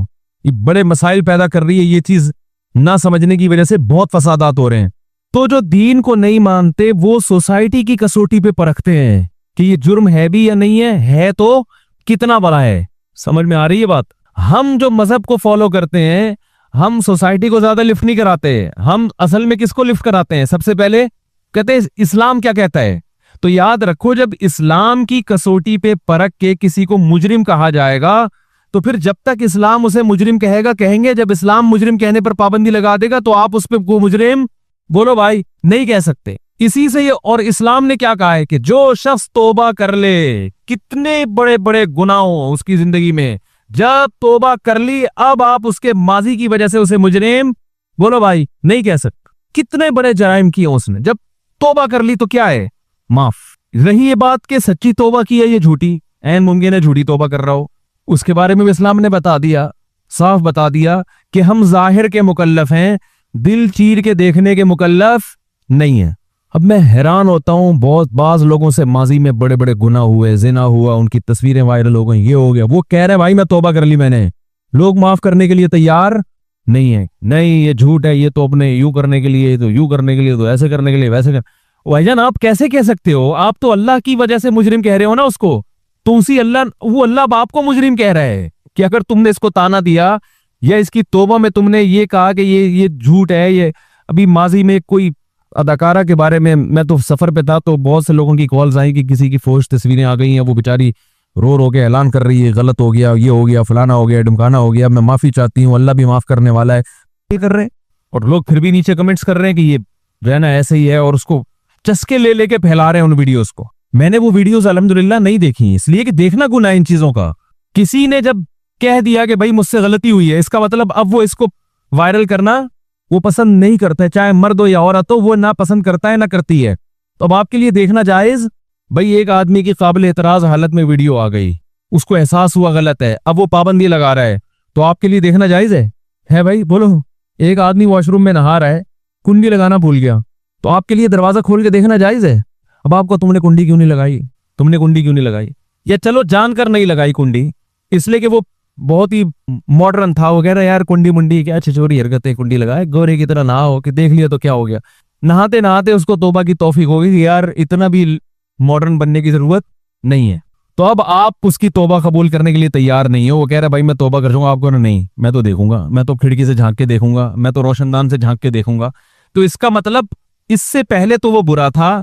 ये बड़े मसाइल पैदा कर रही है, ये चीज ना समझने की वजह से बहुत फसादात हो रहे हैं। तो जो दीन को नहीं मानते वो सोसाइटी की कसौटी पे परखते हैं कि ये जुर्म है भी या नहीं है तो कितना बड़ा है। समझ में आ रही है बात? हम जो मजहब को फॉलो करते हैं, हम सोसाइटी को ज्यादा लिफ्ट नहीं कराते। हम असल में किसको लिफ्ट कराते हैं? सबसे पहले कहते हैं इस्लाम क्या कहता है। तो याद रखो, जब इस्लाम की कसौटी पे परख के किसी को मुजरिम कहा जाएगा तो फिर जब तक इस्लाम उसे मुजरिम कहेगा कहेंगे, जब इस्लाम मुजरिम कहने पर पाबंदी लगा देगा तो आप उस पर वो मुजरिम बोलो भाई नहीं कह सकते। इसी से ये, और इस्लाम ने क्या कहा है कि जो शख्स तौबा कर ले, कितने बड़े बड़े गुनाह हो उसकी जिंदगी में, जब तौबा कर ली अब आप उसके माजी की वजह से उसे मुजरिम बोलो भाई नहीं कह सकते। कितने बड़े जराइम किए उसने, जब तौबा कर ली तो क्या है, माफ। रही ये बात कि सच्ची तौबा की है ये झूठी, ऐन मुमकिन है झूठी तौबा कर रहा हो, उसके बारे में भी इस्लाम ने बता दिया, साफ बता दिया कि हम जाहिर के मुकल्लफ हैं, दिल चीर के देखने के मुकल्लफ नहीं है। अब मैं हैरान होता हूं, बहुत बाज लोगों से माजी में बड़े बड़े गुनाह हुए, जिना हुआ, उनकी तस्वीरें वायरल हो गई, ये हो गया, वो कह रहे हैं भाई मैं तौबा कर ली मैंने। लोग माफ करने के लिए तैयार नहीं है। नहीं ये झूठ है, ये तो अपने यूं करने के लिए, तो यूं करने के लिए, तो ऐसे करने के लिए, वैसे कर। भाईजान आप कैसे कह सकते हो? आप तो अल्लाह की वजह से मुजरिम कह रहे हो ना उसको, तो उसी अल्लाह, वो अल्लाह बाप को मुजरिम कह रहा है कि अगर तुमने इसको ताना दिया या इसकी तौबा में तुमने ये कहा कि ये झूठ है। ये अभी माजी में कोई अदाकारा के बारे में, मैं तो सफर पे था तो बहुत से लोगों की कॉल्स आई कि किसी की फोर्स तस्वीरें आ गई हैं, वो बेचारी रो रो के ऐलान कर रही है गलत हो गया, ये हो गया, फलाना हो गया, ढुमकाना हो गया, मैं माफी चाहती हूँ, अल्लाह भी माफ करने वाला है, ये कर रहे हैं। और लोग फिर भी नीचे कमेंट्स कर रहे हैं कि ये रहना ऐसे ही है, और उसको चस्के ले लेके फैला रहे हैं उन वीडियोस को। मैंने वो वीडियोस अल्हम्दुलिल्लाह नहीं देखी, इसलिए कि देखना गुनाह इन चीजों का। किसी ने जब कह दिया कि भाई मुझसे गलती हुई है, इसका मतलब अब वो इसको वायरल करना वो पसंद नहीं करता है, चाहे मर्द हो या औरत हो, वो ना पसंद करता है ना करती है। तो अब आपके लिए देखना जायज। भाई एक आदमी की काबिल एतराज हालत में वीडियो आ गई, उसको एहसास हुआ गलत है, अब वो पाबंदी लगा रहा है, तो आपके लिए देखना जायज है भाई बोलो? एक आदमी वॉशरूम में नहा रहा है, कुंडी लगाना भूल गया, तो आपके लिए दरवाजा खोल के देखना जायज है? अब आपको तुमने कुंडी क्यों नहीं लगाई, तुमने कुंडी क्यों नहीं लगाई, या चलो जानकर नहीं लगाई कुंडी इसलिए कि वो बहुत ही मॉडर्न था, वो कह रहा यार कुंडी मुंडी क्या छिछोरी हरकतें, कुंडी लगाए गोरे की तरह नहा हो कि देख लिया तो क्या हो गया। नहाते नहाते उसको तौबा की तौफीक होगी कि यार इतना भी मॉडर्न बनने की जरूरत नहीं है। तो अब आप उसकी तौबा कबूल करने के लिए तैयार नहीं हो। वो कह रहा है भाई मैं तौबा कर जाऊंगा, आपको नहीं, मैं तो देखूंगा, मैं तो खिड़की से झांक के देखूंगा, मैं तो रोशनदान से झांक के देखूंगा। तो इसका मतलब इससे पहले तो वो बुरा था,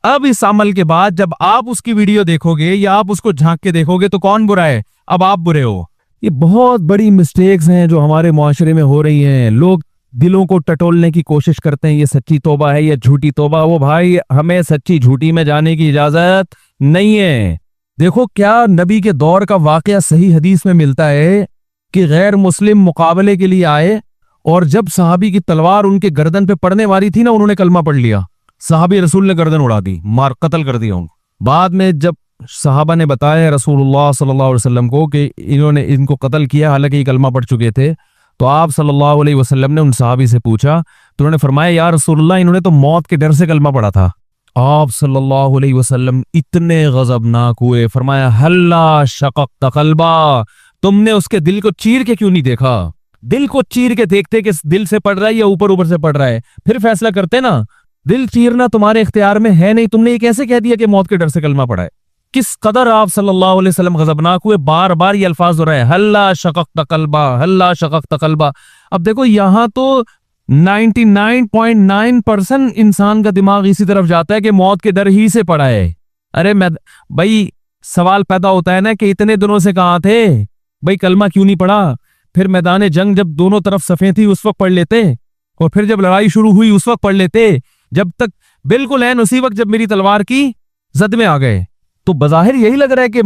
अब इस अमल के बाद जब आप उसकी वीडियो देखोगे या आप उसको झांक के देखोगे तो कौन बुरा है? अब आप बुरे हो। ये बहुत बड़ी मिस्टेक्स हैं जो हमारे मुआशरे में हो रही हैं। लोग दिलों को टटोलने की कोशिश करते हैं, ये सच्ची तौबा है, ये झूठी तौबा। वो भाई हमें सच्ची झूठी में जाने की इजाजत नहीं है। देखो क्या नबी के दौर का वाकया सही हदीस में मिलता है कि गैर मुस्लिम मुकाबले के लिए आए और जब सहाबी की तलवार उनके गर्दन पे पड़ने वाली थी ना, उन्होंने कलमा पढ़ लिया, सहाबी रसूल ने गर्दन उड़ा दी, मार कत्ल कर दिया उनको। बाद में जब सहाबा ने बताया रसूलुल्लाह सल्लल्लाहु अलैहि वसल्लम को कि इन्होंने इनको कत्ल किया, हालांकि ये कलमा पढ़ चुके थे, तो आप सल्लल्लाहु अलैहि वसल्लम ने उन सहाबी से पूछा तो उन्होंने फरमाया या रसूलुल्लाह इन्होंने तो मौत के डर से कलमा पढ़ा था। आप सल्लल्लाहु अलैहि वसल्लम इतने गजबनाक हुए, फरमाया हल्ला शक़क़त क़ल्बा, तुमने उसके दिल को चीर के क्यों नहीं देखा? दिल को चीर के देखते कि दिल से पढ़ रहा है या ऊपर ऊपर से पढ़ रहा है, फिर फैसला करते ना। दिल चीरना तुम्हारे इख्तियार में है नहीं। तुमने ये कैसे कह दिया कि मौत के डर से कलमा पड़ा है? किस कदर आप सल्लल्लाहु अलैहि वसल्लम गजबनाक हुए, बार बार ये अल्फाज हो रहे हैं, हल्ला शक़क़्त क़ल्बा, हल्ला शक़क़्त क़ल्बा। अब देखो यहां तो 99.9% इंसान का दिमाग इसी तरफ जाता है कि मौत के डर ही से पड़ा है। अरे मैं भाई, सवाल पैदा होता है ना कि इतने दिनों से कहां थे भाई, कलमा क्यों नहीं पड़ा? फिर मैदान जंग जब दोनों तरफ सफ़ें थी उस वक्त पढ़ लेते, और फिर जब लड़ाई शुरू हुई उस वक्त पढ़ लेते, जब तक बिल्कुल है उसी वक्त जब मेरी तलवार की जद में आ गए। तो बज़ाहिर यही लग रहा है कि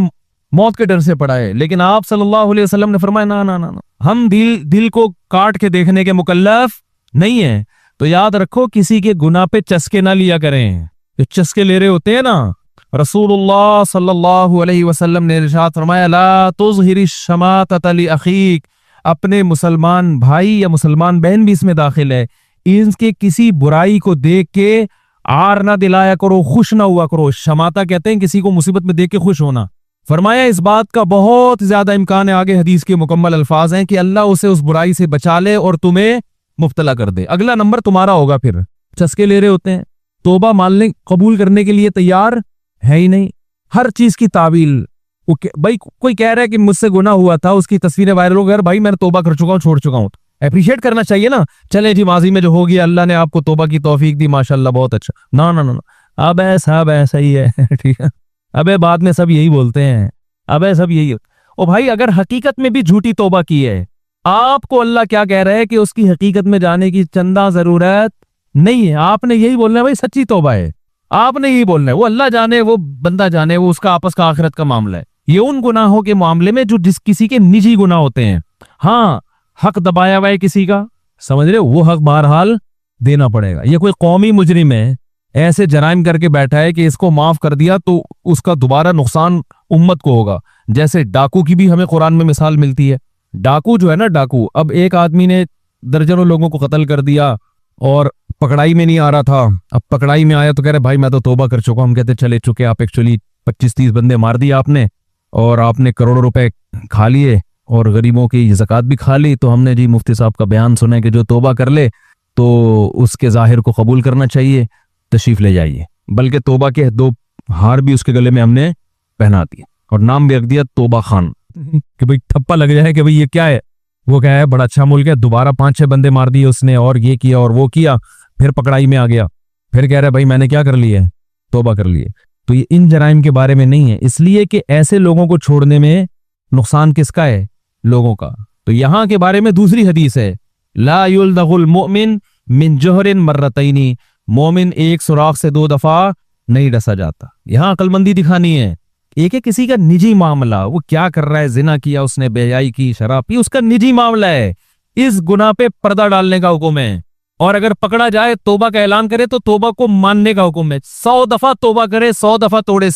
मौत के डर से पड़ा है, लेकिन आप सल्लल्लाहु अलैहि वसल्लम ने फरमाया ना ना ना ना, हम दिल को काट के देखने के मुकल्लफ नहीं है। तो याद रखो, किसी के गुनाह पे चस्के ना लिया करें। जो चस्के ले रहे होते हैं ना, रसूलुल्लाह सल्लल्लाहु अलैहि वसल्लम ने इरशाद फरमाया, ला तुज़हिरी शमातत ली अखीक, अपने मुसलमान भाई या मुसलमान बहन भी इसमें दाखिल है, इनके किसी बुराई को देख के आर ना दिलाया करो, खुश ना हुआ करो। शमाता कहते हैं किसी को मुसीबत में देख के खुश होना। फरमाया इस बात का बहुत ज्यादा इम्कान है, आगे हदीस के मुकम्मल अल्फाज हैं, कि अल्लाह उसे उस बुराई से बचा ले और तुम्हें मुब्तला कर दे, अगला नंबर तुम्हारा होगा। फिर चस्के ले रहे होते हैं, तोबा मानने कबूल करने के लिए तैयार है ही नहीं, हर चीज की तावील। भाई कोई कह रहा है कि मुझसे गुनाह हुआ था, उसकी तस्वीरें वायरल हो गई, भाई मैंने तोबा कर चुका हूं, छोड़ चुका हूं। अप्रिशिएट करना चाहिए ना, चले जी माजी में जो हो गया, अल्लाह ने आपको तोबा की तौफीक दी, माशाल्लाह बहुत अच्छा। ना ना ना, अब ऐसा ही है ठीक है, अबे बाद में सब यही बोलते हैं, अबे सब यही। ओ भाई, अगर हकीकत में भी झूठी तोबा की है, आपको अल्लाह क्या कह रहा है कि उसकी हकीकत में जाने की चंदा जरूरत नहीं है। आपने यही बोलना है भाई सच्ची तोबा है, आपने यही बोलना है, वो अल्लाह जाने, वो बंदा जाने, वो उसका आपस का आखिरत का मामला है। ये उन गुनाहों के मामले में जो किसी के निजी गुनाह होते हैं। हाँ, हक दबाया हुआ है किसी का, समझ रहे हो, वो हक बहरहाल देना पड़ेगा। ये कोई कौमी मुजरिम है, ऐसे जराइम करके बैठा है कि इसको माफ कर दिया तो उसका दोबारा नुकसान उम्मत को होगा। जैसे डाकू की भी हमें कुरान में मिसाल मिलती है। डाकू जो है ना, डाकू, अब एक आदमी ने दर्जनों लोगों को कत्ल कर दिया और पकड़ाई में नहीं आ रहा था, अब पकड़ाई में आया तो कह रहे भाई मैं तो तौबा कर चुका हूं। हम कहते चले चुके, आप एक्चुअली 25-30 बंदे मार दिए आपने, और आपने करोड़ों रुपए खा लिए और गरीबों की ज़कात भी खा ली। तो हमने जी मुफ्ती साहब का बयान सुना है कि जो तौबा कर ले तो उसके जाहिर को कबूल करना चाहिए, तशरीफ ले जाइए। बल्कि तौबा के 2 हार भी उसके गले में हमने पहना दिए और नाम भी रख दिया तौबा खान, कि भाई ठप्पा लग जाए कि भाई ये क्या है, वो क्या है, बड़ा अच्छा मुल्क है। दोबारा 5-6 बंदे मार दिए उसने, और ये किया और वो किया, फिर पकड़ाई में आ गया, फिर कह रहा है भाई मैंने क्या कर लिया है, तौबा कर लिए। तो ये इन जराइम के बारे में नहीं है, इसलिए कि ऐसे लोगों को छोड़ने में नुकसान किसका है, लोगों का। तो यहां के बारे में दूसरी हदीस है, ला युल्दगुल मुमिन मिन जोहरिन मर्रतैनी, मोमिन एक सुराख से 2 दफा नहीं डसा जाता। यहां अक्लमंदी दिखानी है। एक है किसी का निजी मामला, वो क्या कर रहा है, जिना किया उसने, बेहयाई की, शराब पी, उसका निजी मामला है, इस गुनाह पे पर्दा डालने का हुक्म है। और अगर पकड़ा जाए, तौबा का ऐलान करे तो तौबा को मानने का हुक्म है। 100 दफा तौबा करे, 100 दफा तोड़े,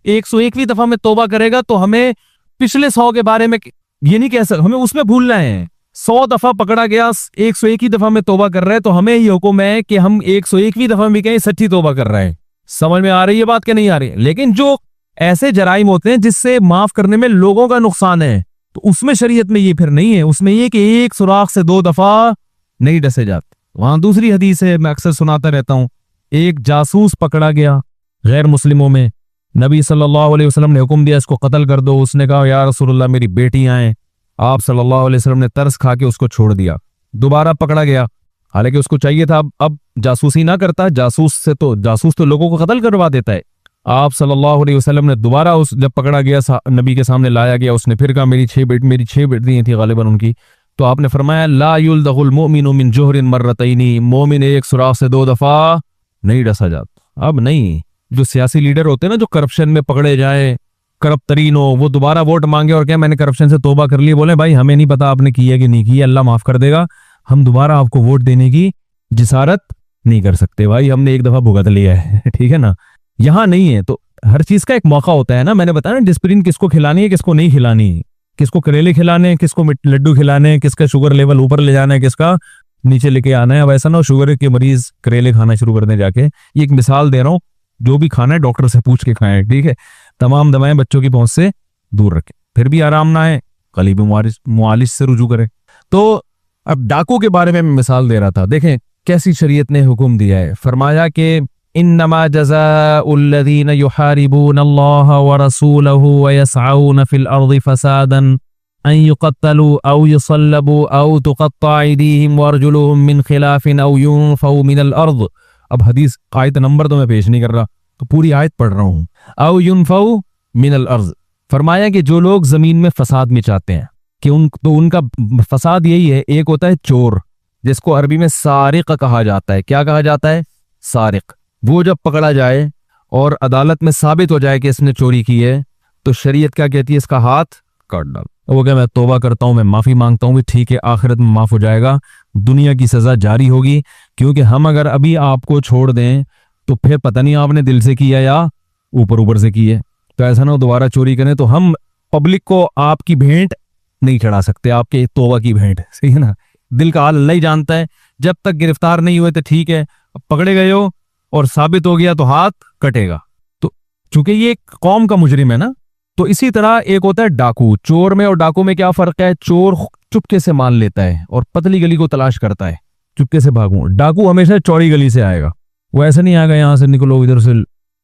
101वीं दफा में तौबा करेगा तो हमें पिछले 100 के बारे में ये नहीं कह सकते, हमें उसमें भूलना है। 100 दफा पकड़ा गया, 101वीं दफा में तौबा कर रहे हैं, तो हमें ये हुक्म है कि हम 101वीं दफा में कहें सच्ची तौबा कर रहे हैं। समझ में आ रही है बात कि नहीं आ रही? लेकिन जो ऐसे जराइम होते हैं जिससे माफ करने में लोगों का नुकसान है, तो उसमें शरीयत में ये फिर नहीं है, उसमें ये कि एक सुराख से 2 दफा नहीं डसे जाते। वहां दूसरी हदीस है, मैं अक्सर सुनाता रहता हूं, एक जासूस पकड़ा गया गैर मुस्लिमों में, नबी सल्लल्लाहु अलैहि वसल्लम ने हुक्म दिया इसको कत्ल कर दो। उसने कहा या रसूलुल्लाह मेरी बेटियां हैं। आप सल्लल्लाहु अलैहि वसल्लम ने तरस खा के उसको छोड़ दिया। दोबारा पकड़ा गया, हालांकि उसको चाहिए था अब जासूसी ना करता, जासूस तो लोगों को कत्ल करवा देता है। आप सल्लल्लाहु अलैहि वसल्लम ने दोबारा जब पकड़ा गया, नबी के सामने लाया गया, उसने फिर कहा मेरी 6 बेटियां थी गालिबन उनकी। तो आपने फरमाया ला युल्दगुल मुमिनु मिन जोहरिन मर्रतैनी, मोमिन एक सुराख से 2 दफा नहीं डसा जाता। अब नहीं, जो सियासी लीडर होते हैं ना, जो करप्शन में पकड़े जाए, करप्ट तरीन हो, वो दोबारा वोट मांगे और क्या मैंने करप्शन से तौबा कर ली, बोले भाई हमें नहीं पता आपने किया कि नहीं किया, अल्लाह माफ कर देगा, हम दोबारा आपको वोट देने की जिसारत नहीं कर सकते, भाई हमने एक दफा भुगत लिया है ठीक है ना। यहाँ नहीं है। तो हर चीज का एक मौका होता है ना, मैंने बताया ना डिस्प्रिन किसको खिलानी है किसको नहीं खिलानी है, किसको करेले खिलाने हैं, किसको लड्डू खिलाने हैं, किसका शुगर लेवल ऊपर ले जाना है, किसका नीचे लेके आना है। अब ऐसा ना हो शुगर के मरीज करेले खाना शुरू कर दें जाके। ये एक मिसाल दे रहा हूँ, जो भी खाना है डॉक्टर से पूछ के खाएं, ठीक है। तमाम दवाएं बच्चों की पहुंच से दूर रखें, फिर भी आराम ना है कलीबी मुआलिज से रुजू करें। तो अब डाकू के बारे में मैं मिसाल दे रहा था, देखें कैसी शरीयत ने हुक्म दिया है। फरमाया कि इन्नमा जज़ाउल्लज़ीन युहारिबून अल्लाह व रसूलहु व यसअऊन फिल अर्दि फसादन अन युक़त्तलू औ युसल्लबू औ तुक़त्तअ अयदीहिम व अर्जुलुहुम मिन खिलाफिन औ युनफ़ऊ मिनल अर्द। अब हदीस आयत नंबर तो मैं पेश नहीं कर रहा, तो पूरी आयत पढ़ रहा हूँ। औ युनफ़ऊ मिनल अर्द, फरमाया कि जो लोग जमीन में फसाद मचाते हैं कि उनका फसाद यही है। एक होता है चोर, जिसको अरबी में सारिक कहा जाता है। क्या कहा जाता है? सारिक। वो जब पकड़ा जाए और अदालत में साबित हो जाए कि इसने चोरी की है, तो शरीयत क्या कहती है? इसका हाथ काट डाल। वो क्या, मैं तौबा करता हूँ, मैं माफी मांगता हूँ, भी ठीक है, आखिरत में माफ हो जाएगा, दुनिया की सजा जारी होगी। क्योंकि हम अगर अभी आपको छोड़ दें तो फिर पता नहीं आपने दिल से किया या ऊपर ऊपर से की है। तो ऐसा ना हो दोबारा चोरी करें, तो हम पब्लिक को आपकी भेंट नहीं चढ़ा सकते, आपके तौबा की भेंट। सही है ना? दिल का हाल अल्लाह ही जानता है। जब तक गिरफ्तार नहीं हुए तो ठीक है, पकड़े गए हो और साबित हो गया तो हाथ कटेगा। तो चूंकि ये एक कौम का मुजरिम है ना, तो इसी तरह एक होता है डाकू। चोर में और डाकू में क्या फर्क है? चोर चुपके से मान लेता है और पतली गली को तलाश करता है, चुपके से भागूं। डाकू हमेशा चौड़ी गली से आएगा, वो ऐसे नहीं आएगा यहां से निकलो, इधर से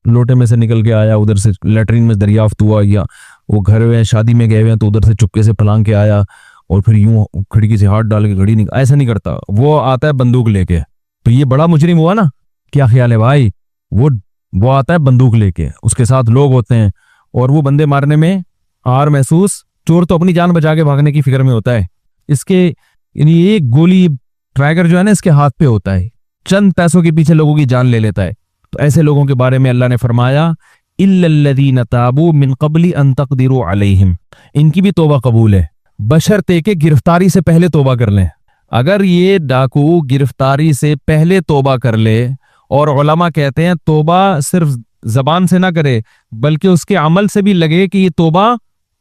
लोटे में से निकल के आया, उधर से लेटरिन में दरियाफ्त हुआ, या वो घर में शादी में गए हुए हैं तो उधर से चुपके से फलांग के आया और फिर यूं खिड़की से हाथ डाल के घड़ी निकल, ऐसा नहीं करता। वो आता है बंदूक लेके। तो ये बड़ा मुजरिम हुआ ना? क्या ख्याल है भाई? वो आता है बंदूक लेके, उसके साथ लोग होते हैं और वो बंदे मारने में आर महसूस। चोर तो अपनी जान बचा के भागने की फिक्र में होता है। इसके यानी एक गोली ट्रैगर जो है ना इसके हाथ पे होता है, चंद पैसों के पीछे लोगों की जान ले लेता है। तो ऐसे लोगों के बारे में अल्लाह ने फरमाया इल्लल्लज़ीना ताबू मिन क़ब्लि अन तक़दिरू अलैहिम, इनकी भी तौबा कबूल है, बशर्ते के गिरफ्तारी से पहले तौबा कर लें। अगर ये डाकू गिरफ्तारी से पहले तौबा कर ले, और उलमा कहते हैं तौबा सिर्फ जबान से ना करे बल्कि उसके अमल से भी लगे कि ये तौबा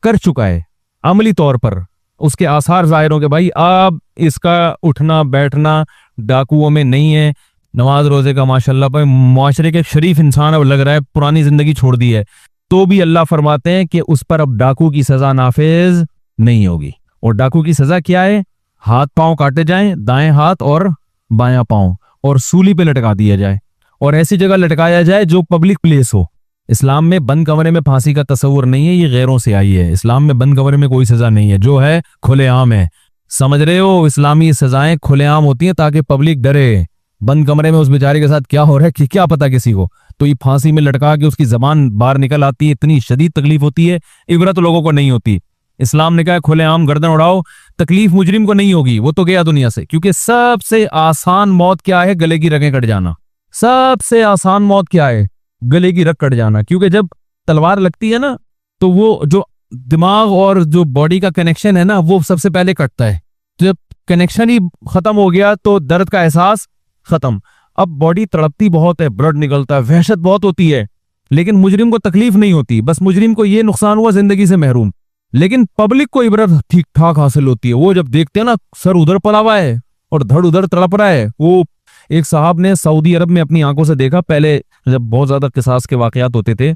कर चुका है, अमली तौर पर उसके आसार जाहिर हो के भाई अब इसका उठना बैठना डाकुओं में नहीं है, नमाज रोजे का माशाल्लाह भाई मुआशरे के शरीफ इंसान अब लग रहा है, पुरानी जिंदगी छोड़ दी है, तो भी अल्लाह फरमाते हैं कि उस पर अब डाकू की सजा नाफिज नहीं होगी। और डाकू की सजा क्या है? हाथ पांव काटे जाएं, दाएं हाथ और बायां पांव, और सूली पे लटका दिया जाए, और ऐसी जगह लटकाया जाए जो पब्लिक प्लेस हो। इस्लाम में बंद कमरे में फांसी का तस्वुर नहीं है, ये गैरों से आई है। इस्लाम में बंद कमरे में कोई सजा नहीं है, जो है खुलेआम है। समझ रहे हो? इस्लामी सजाएं खुलेआम होती हैं ताकि पब्लिक डरे। बंद कमरे में उस बेचारे के साथ क्या हो रहा है कि क्या पता किसी को। तो ये फांसी में लटका के उसकी जबान बाहर निकल आती है, इतनी शदीद तकलीफ होती है, इबरत लोगों को नहीं होती। इस्लाम ने कहा खुलेआम गर्दन उड़ाओ, तकलीफ मुजरिम को नहीं होगी, वो तो गया दुनिया से। क्योंकि सबसे आसान मौत क्या है? गले की रगें कट जाना। सबसे आसान मौत क्या है? गले की रग कट जाना। क्योंकि जब तलवार लगती है ना तो वो जो दिमाग और जो बॉडी का कनेक्शन है ना वो सबसे पहले कटता है। जब कनेक्शन ही खत्म हो गया तो दर्द का एहसास खत्म। अब बॉडी तड़पती बहुत है, ब्लड निकलता है, वहशत बहुत होती है, लेकिन मुजरिम को तकलीफ नहीं होती। बस मुजरिम को ये नुकसान हुआ जिंदगी से महरूम, लेकिन पब्लिक को इबरत ठीक ठाक हासिल होती है। वो जब देखते हैं ना सर उधर पड़ा हुआ है और धड़ उधर तड़प रहा है। वो एक साहब ने सऊदी अरब में अपनी आंखों से देखा, पहले जब बहुत ज्यादा किसास के वाकयात होते थे,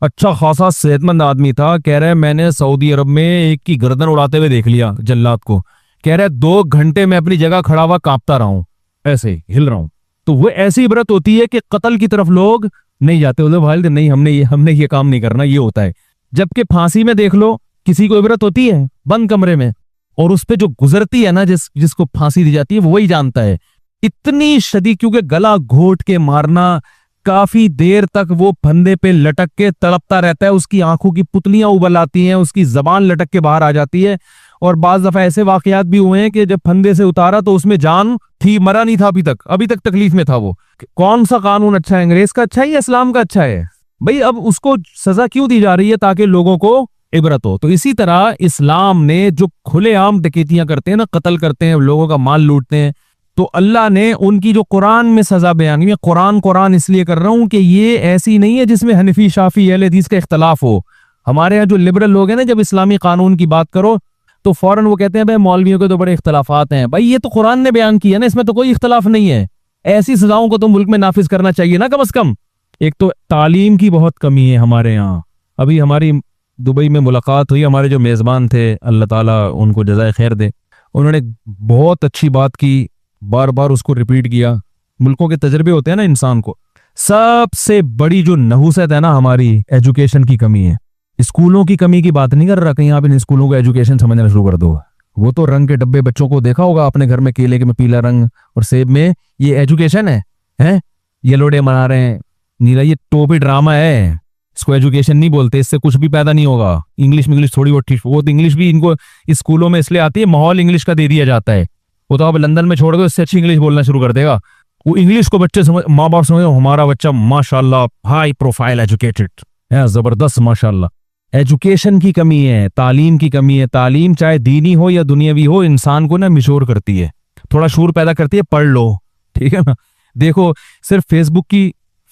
अच्छा खासा सेहतमंद आदमी था, कह रहे मैंने सऊदी अरब में एक की गर्दन उड़ाते हुए देख लिया जल्लाद को। कह रहे 2 घंटे में अपनी जगह खड़ा हुआ कांपता रहा हूं, ऐसे हिल रहा हूं। तो वो ऐसी इबरत होती है कि कत्ल की तरफ लोग नहीं जाते, उधर भाई नहीं हमने ये काम नहीं करना, ये होता है। जबकि फांसी में देख लो किसी को इबरत होती है बंद कमरे में, और उस पर जो गुजरती है ना जिसको फांसी दी जाती है वो वही जानता है। इतनी शदीद, क्योंकि गला घोट के मारना, काफी देर तक वो फंदे पे लटक के तड़पता रहता है, उसकी आंखों की पुतलियां उबल आती हैं, उसकी जबान लटक के बाहर आ जाती है। और बाज दफा ऐसे वाकयात भी हुए हैं कि जब फंदे से उतारा तो उसमें जान थी, मरा नहीं था अभी तक तकलीफ में था वो। कौन सा कानून अच्छा है, अंग्रेज का अच्छा है या इस्लाम का अच्छा है भाई? अब उसको सजा क्यों दी जा रही है? ताकि लोगों को इबरत हो। तो इसी तरह इस्लाम ने जो खुलेआम डकैतियां करते हैं ना, कत्ल करते हैं, लोगों का माल लूटते हैं, तो अल्लाह ने उनकी जो कुरान में सजा बयान की, कुरान इसलिए कर रहा हूं कि ये ऐसी नहीं है जिसमें हनफी शाफी अहले हदीस का इख्तलाफ हो। हमारे यहाँ जो लिबरल लोग हैं ना, जब इस्लामी कानून की बात करो तो फौरन वो कहते हैं भाई मौलवियों के तो बड़े इख्तलाफात हैं। भाई ये तो कुरान ने बयान किया ना, इसमें तो कोई इख्तलाफ नहीं है। ऐसी सजाओं को तो मुल्क में नाफिज करना चाहिए ना कम से कम। एक तो तालीम की बहुत कमी है हमारे यहाँ। अभी हमारी दुबई में मुलाकात हुई, हमारे जो मेज़बान थे अल्लाह ताला उनको जज़ाए खैर दे, उन्होंने बहुत अच्छी बात की, बार बार उसको रिपीट किया मुल्कों के तजर्बे होते हैं ना इंसान को, सबसे बड़ी जो नहुसत है ना हमारी, एजुकेशन की कमी है। स्कूलों की कमी की बात नहीं कर रहा, कहीं आप इन स्कूलों को एजुकेशन समझना शुरू कर दो। वो तो रंग के डब्बे बच्चों को देखा होगा अपने घर में, केले के में पीला रंग और सेब में, ये एजुकेशन है? येलो डे मना रहे हैं, नीला, ये टोपी ड्रामा है, इसको एजुकेशन नहीं बोलते। इससे कुछ भी पैदा नहीं होगा। इंग्लिश थोड़ी बहुत ठीक, वो तो इंग्लिश भी इनको स्कूलों में इसलिए आती है, माहौल इंग्लिश का दे दिया जाता है। वो तो आप लंदन में छोड़ दो, इससे अच्छी इंग्लिश बोलना शुरू कर देगा। वो इंग्लिश को बच्चे समझ, माँ बाप समझ, हमारा बच्चा माशाल्लाह हाई प्रोफाइल एजुकेटेड है, जबरदस्त माशाल्लाह। एजुकेशन की कमी है, तालीम की कमी है। तालीम चाहे दीनी हो या दुनियावी हो, इंसान को ना मिशोर करती है, थोड़ा शूर पैदा करती है। पढ़ लो, ठीक है ना। देखो, सिर्फ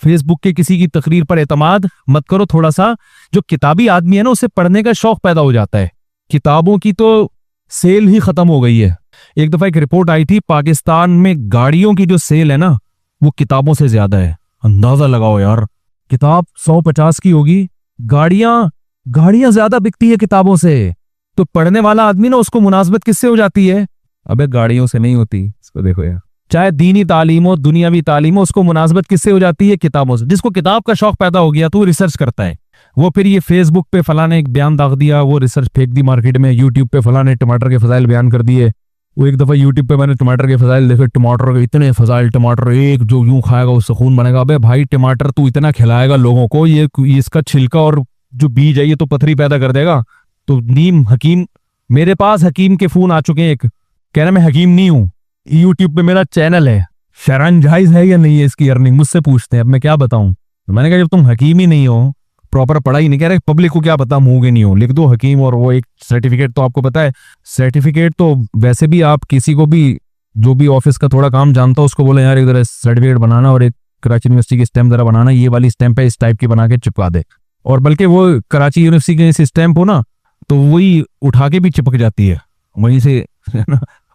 फेसबुक के किसी की तकरीर पर एतमाद मत करो। थोड़ा सा जो किताबी आदमी है ना, उसे पढ़ने का शौक पैदा हो जाता है। किताबों की तो सेल ही खत्म हो गई है। एक दफा एक रिपोर्ट आई थी, पाकिस्तान में गाड़ियों की जो सेल है ना, वो किताबों से ज्यादा है। अंदाजा लगाओ यार, किताब 150 की होगी, गाड़ियां ज्यादा बिकती है किताबों से। तो पढ़ने वाला आदमी ना, उसको मुनासबत किससे हो जाती है? अबे गाड़ियों से नहीं होती। इसको देखो यार, चाहे दीनी तालीम हो, दुनियावी तालीम हो, उसको मुनासबत किससे हो जाती है? किताबों से। जिसको किताब का शौक पैदा हो गया तो वो रिसर्च करता है। वो फिर ये फेसबुक पे फला ने एक बयान दाग दिया, वो रिसर्च फेंक दी मार्केट में। यूट्यूब पे फला ने टमाटर के फजाइल बयान कर दिए। वो एक दफा यूट्यूब पे मैंने टमाटर के फजाइल देखे, टमाटर के इतने फजाइल, टमाटर एक जो यूं खाएगा उससे खून बनेगा। अबे भाई, टमाटर तू इतना खिलाएगा लोगों को, ये इसका छिलका और जो बीज है ये तो पथरी पैदा कर देगा। तो नीम हकीम, मेरे पास हकीम के फोन आ चुके हैं। एक कह रहा मैं हकीम नहीं हूँ, यूट्यूब पे मेरा चैनल है, शरन जायज है या नहीं है इसकी अर्निंग, मुझसे पूछते हैं। अब मैं क्या बताऊं? तो मैंने कहा जब तुम हकीम ही नहीं हो, प्रॉपर पढ़ाई नहीं, कह रहे पब्लिक को क्या पता, हम होंगे नहीं हो, लिख दो हकीम। और वो एक सर्टिफिकेट, तो आपको पता है सर्टिफिकेट तो वैसे भी आप किसी को भी जो भी ऑफिस का थोड़ा काम जानता हो उसको बोले यार इधर सर्टिफिकेट बनाना और एक कराची यूनिवर्सिटी की स्टैंप जरा बनाना, ये वाली स्टैंप है, इस टाइप की बना के चिपका दे। और बल्कि वो कराची यूनिवर्सिटी की स्टैंप हो ना, तो वही उठा के भी चिपक जाती है वहीं से,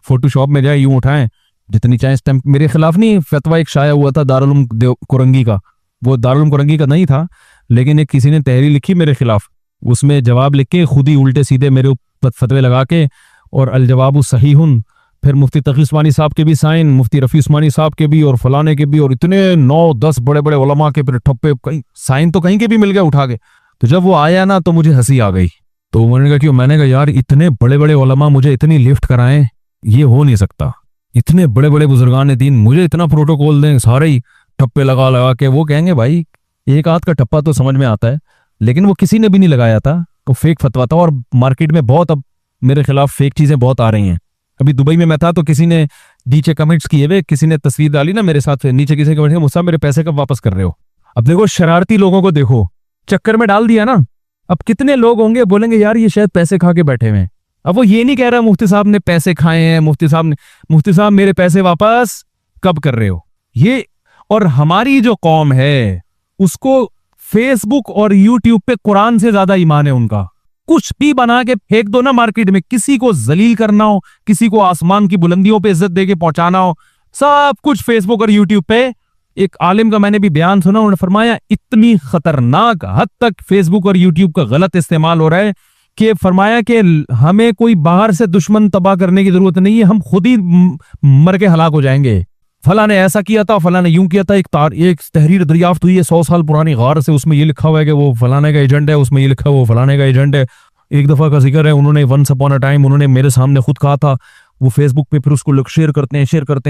फोटोशॉप में जाए यूं उठाएं जितनी चाहे स्टैंप। मेरे खिलाफ नहीं फतवा एक शाया हुआ था दारुल उलूम कुरंगी का, वो दारुल उलूम कुरंगी का नहीं था, लेकिन एक किसी ने तहरीर लिखी मेरे खिलाफ, उसमें जवाब लिख के खुद ही उल्टे सीधे मेरे ऊपर फतवे लगा के, और अल जवाबु सहीहुन, फिर मुफ्ती तकी उस्मानी साहब के भी साइन, मुफ्ती रफ़ी उस्मानी साहब के भी और फलाने के भी, और इतने 9-10 बड़े बड़े उलमा के फिर ठप्पे, कहीं साइन तो कहीं के भी मिल गया उठा के। तो जब वो आया ना तो मुझे हंसी आ गई। तो उन्होंने कहा क्यों? मैंने कहा यार इतने बड़े बड़े उलमा मुझे इतनी लिफ्ट कराएं, ये हो नहीं सकता। इतने बड़े बड़े बुजुर्गान दीन मुझे इतना प्रोटोकॉल दें, सारे ही ठप्पे लगा लगा के। वो कहेंगे भाई एक आध का ठप्पा तो समझ में आता है, लेकिन वो किसी ने भी नहीं लगाया था, तो फेक फतवा था। और मार्केट में बहुत अब मेरे खिलाफ फेक चीजें बहुत आ रही हैं। अभी दुबई में मैं था तो किसी ने नीचे कमेंट्स किए हुए, किसी ने तस्वीर डाली ना मेरे साथ, नीचे किसी कमेंट किया मुझसे मेरे पैसे कब वापस कर रहे हो। अब देखो शरारती लोगों को देखो, चक्कर में डाल दिया ना। अब कितने लोग होंगे बोलेंगे यार ये शायद पैसे खा के बैठे हुए हैं। अब वो ये नहीं कह रहा मुफ्ती साहब ने पैसे खाए हैं, मुफ्ती साहब मेरे पैसे वापस कब कर रहे हो ये। और हमारी जो कौम है उसको फेसबुक और यूट्यूब पे कुरान से ज्यादा ईमान है उनका। कुछ भी बना के फेंक दो ना मार्केट में, किसी को जलील करना हो, किसी को आसमान की बुलंदियों पे इज्जत देके पहुंचाना हो, सब कुछ फेसबुक और यूट्यूब पे। एक आलिम का मैंने भी बयान सुना, उन्होंने फरमाया इतनी खतरनाक हद तक फेसबुक और यूट्यूब का गलत इस्तेमाल हो रहा है कि फरमाया कि हमें कोई बाहर से दुश्मन तबाह करने की जरूरत नहीं है, हम खुद ही मर के हलाक हो जाएंगे। फला ने ऐसा किया था, फला ने यूं किया था। एक तहरीर दरियाफ्त हुई है 100 साल पुरानी गार से, उसमें ये लिखा हुआ है कि वो फलाने का एजेंट है, उसमें ये लिखा हुआ वो फलाने का एजेंट है। एक दफा का जिक्र है, उन्होंने वंस अपॉन अ टाइम उन्होंने मेरे सामने खुद कहा था। वो फेसबुक पे फिर उसको लोग शेयर करते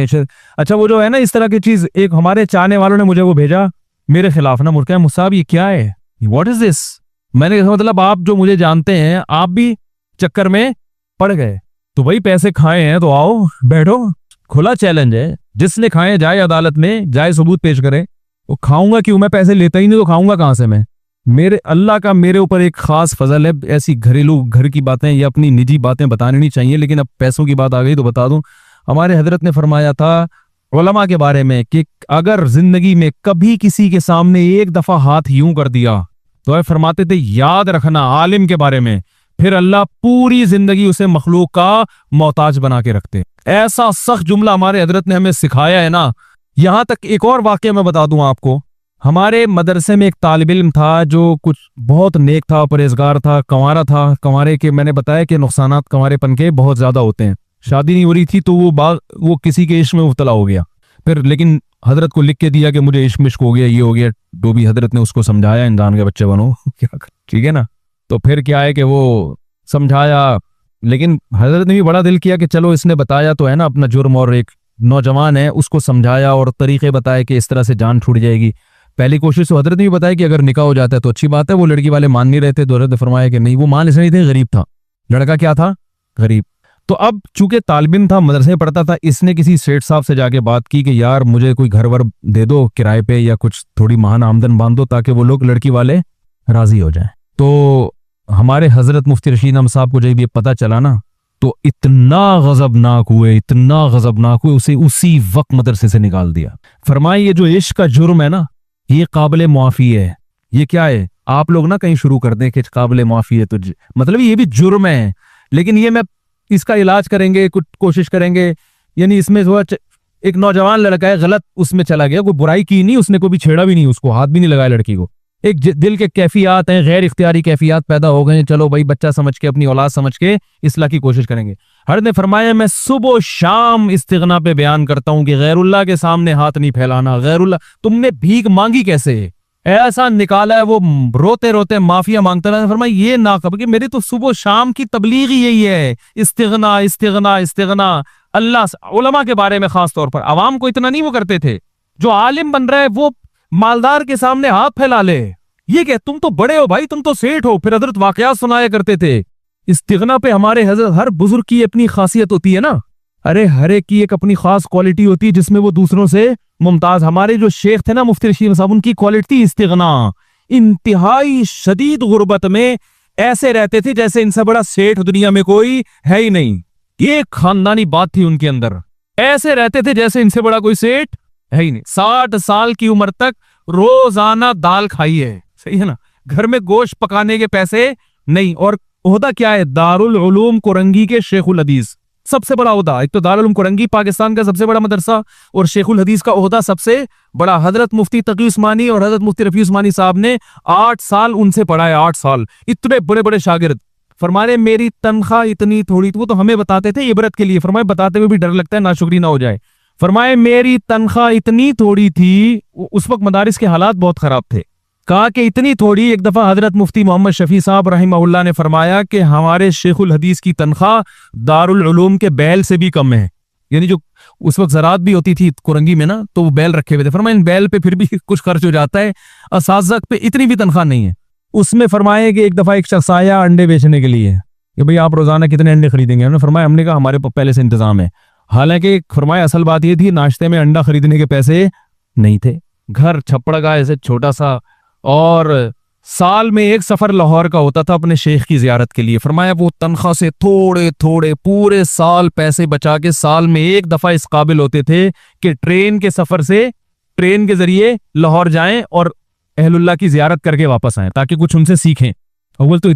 हैं। अच्छा वो जो है ना इस तरह की चीज, एक हमारे चाहने वालों ने मुझे वो भेजा मेरे खिलाफ ना, मुझे मुसाब ये क्या है, व्हाट इज दिस। मैंने कहा मतलब आप जो मुझे जानते हैं आप भी चक्कर में पड़ गए, तो भाई पैसे खाए हैं तो आओ बैठो, खुला चैलेंज है। जिसने खाए जाए अदालत में, जाए सबूत पेश करे। वो खाऊंगा क्यों, मैं पैसे लेता ही नहीं तो खाऊंगा कहां से मैं। मेरे अल्लाह का मेरे ऊपर एक खास फजल है, ऐसी घरेलू घर की बातें या अपनी निजी बातें बतानी नहीं चाहिए, लेकिन अब पैसों की बात आ गई तो बता दूं। हमारे हजरत ने फरमाया था उलमा के बारे में कि अगर जिंदगी में कभी किसी के सामने एक दफा हाथ यूं कर दिया तो फरमाते थे याद रखना आलिम के बारे में, फिर अल्लाह पूरी जिंदगी उसे मखलूक का मोहताज बना के रखते। ऐसा सख्त जुमला हमारे हजरत ने हमें सिखाया है ना। यहां तक एक और वाकया मैं बता दूं आपको। हमारे मदरसे में एक तालिब इल्म था जो कुछ बहुत नेक था, परहेजगार था, कंवारा था। कंवारे के मैंने बताया कि नुकसानात कंवारेपन के बहुत ज्यादा होते हैं। शादी नहीं हो रही थी तो वो किसी के इश्क में मुब्तला हो गया। फिर लेकिन हजरत को लिख के दिया कि मुझे इश्क मिश्क हो गया, ये हो गया, तो भी हजरत ने उसको समझाया इंसान के बच्चे बनो क्या ठीक है ना। तो फिर क्या है कि वो समझाया, लेकिन हजरत ने भी बड़ा दिल किया कि चलो इसने बताया तो है ना अपना जुर्म, और एक नौजवान है उसको समझाया और तरीके बताए कि इस तरह से जान छूट जाएगी। पहली कोशिश तो हजरत ने भी बताया कि अगर निकाह हो जाता है तो अच्छी बात है। वो लड़की वाले मान नहीं रहे थे, तो हजरत ने फरमाया कि नहीं, वो मान इसलिए नहीं थे, गरीब था लड़का, क्या था, गरीब। तो अब चूंकि तालिबिन था, मदरसे में पढ़ता था, इसने किसी सेठ साहब से जाके बात की कि यार मुझे कोई घर वर दे दो किराए पे, या कुछ थोड़ी महाना आमदन बांध दो ताकि वो लोग लड़की वाले राजी हो जाएं। तो हमारे हजरत मुफ्ती रशीद अहमद साहब को जब ये पता चला ना, तो इतना गजबनाक हुए, इतना गजबनाक हुए, उसे उसी वक्त मदरसे से निकाल दिया। फरमाए ये जो इश्क का जुर्म है ना, ये काबिल मुआफी है। ये क्या है, आप लोग ना कहीं शुरू कर दें कि काबिल मुआफी है, तो मतलब ये भी जुर्म है, लेकिन ये मैं इसका इलाज करेंगे, कुछ कोशिश करेंगे। यानी इसमें एक नौजवान लड़का है, गलत उसमें चला गया, कोई बुराई की नहीं उसने, कोई भी छेड़ा भी नहीं उसको, हाथ भी नहीं लगाया लड़की को। एक दिल के कैफियत हैं, गैर इख्तियारी कैफियत पैदा हो गए, चलो भाई बच्चा समझ के, अपनी औलाद समझ के इस्लाह की कोशिश करेंगे। हर ने फरमाया मैं सुबह शाम इस्तिगना पे बयान करता हूं कि गैरुल्लाह के सामने हाथ नहीं फैलाना। गैरुल्लाह, तुमने भीख मांगी कैसे, ऐसा निकाला है, वो रोते रोते माफिया मांगता रहा। फरमाया ये ना कब कि मेरी तो सुबह शाम की तबलीग ही यही है, इस्तिगना इस्तिगना इस्तिगना। अल्लाह उलमा के बारे में खास तौर पर आवाम को इतना नहीं वो करते थे, जो आलिम बन रहा है वो मालदार के सामने हाथ फैला ले, ये क्या, तुम तो बड़े हो भाई, तुम तो सेठ हो। फिर हजरत वाकयात सुनाया करते थे। इस्तिगना पे हमारे हजरत, हर बुजुर्ग की अपनी खासियत होती है ना, अरे हर एक की एक अपनी खास क्वालिटी होती है जिसमें वो दूसरों से मुमताज। हमारे जो शेख थे ना मुफ्ती रशीद साहब, उनकी क्वालिटी इस्तिगना, इंतहाई शदीद गुर्बत में ऐसे रहते थे जैसे इनसे बड़ा सेठ दुनिया में कोई है ही नहीं। ये खानदानी बात थी उनके अंदर, ऐसे रहते थे जैसे इनसे बड़ा कोई सेठ है ही नहीं। 60 साल की उम्र तक रोजाना दाल खाई है, सही है ना, घर में गोश्त पकाने के पैसे नहीं। और ओहदा क्या है, दारुल उलूम कुरंगी के शेखुल हदीस, सबसे बड़ा ओहदा। एक तो दारुल उलूम कुरंगी पाकिस्तान का सबसे बड़ा मदरसा, और शेखुल हदीस का ओहदा सबसे बड़ा। हजरत मुफ्ती तकी उस्मानी और हजरत मुफ्ती रफी उस्मानी साहब ने 8 साल उनसे पढ़ा है, 8 साल, इतने बड़े बड़े शागिर्द। फरमाए मेरी तनख्वाह इतनी थोड़ी, वो तो हमें बताते थे इबरत के लिए, फरमाए बताते हुए भी डर लगता है नाशुक्री ना हो जाए। फरमाए मेरी तनख्वाह इतनी थोड़ी थी, उस वक्त मदारिस के हालात बहुत खराब थे, कहा कि इतनी थोड़ी, एक दफा हजरत मुफ्ती मोहम्मद शफी साहब रहिमहुल्लाह ने फरमाया कि हमारे शेखुल हदीस की तनख्वाह दारुल उलूम के बैल से भी कम है। यानी जो उस वक्त ज़रात भी होती थी कुरंगी में ना, तो वो बैल रखे हुए थे। फरमाया इन बैल पे फिर भी कुछ खर्च हो जाता है, असाज़ पे इतनी भी तनख्वाह नहीं है। उसमें फरमाया कि एक दफा एक शख्स आया अंडे बेचने के लिए कि भाई आप रोजाना कितने अंडे खरीदेंगे। उन्होंने फरमाया, हमने कहा हमारे पहले से इंतजाम है। हालांकि फरमाया असल बात ये थी, नाश्ते में अंडा खरीदने के पैसे नहीं थे, घर छप्पड़ का ऐसे छोटा सा, और साल में एक सफर लाहौर का होता था अपने शेख की जियारत के लिए। फरमाया वो तनख्वाह से थोड़े थोड़े पूरे साल पैसे बचा के साल में एक दफा इस काबिल होते थे कि ट्रेन के सफर से, ट्रेन के जरिए लाहौर जाएं और अहलुल्लाह की जियारत करके वापस आएं ताकि कुछ उनसे सीखें। अव्वल तो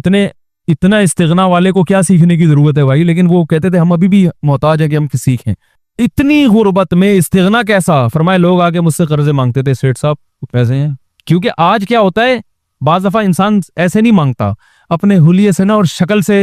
इतना इस्तिगना वाले को क्या सीखने की जरूरत है भाई, लेकिन वो कहते थे हम अभी भी मोहताज है कि हम सीखें। इतनी गुर्बत में इस्तिगना कैसा। फरमाए लोग आके मुझसे कर्जे मांगते थे, सेठ साहब पैसे हैं, क्योंकि आज क्या होता है, बाज दफा इंसान ऐसे नहीं मांगता, अपने हुलिये से ना और शक्ल से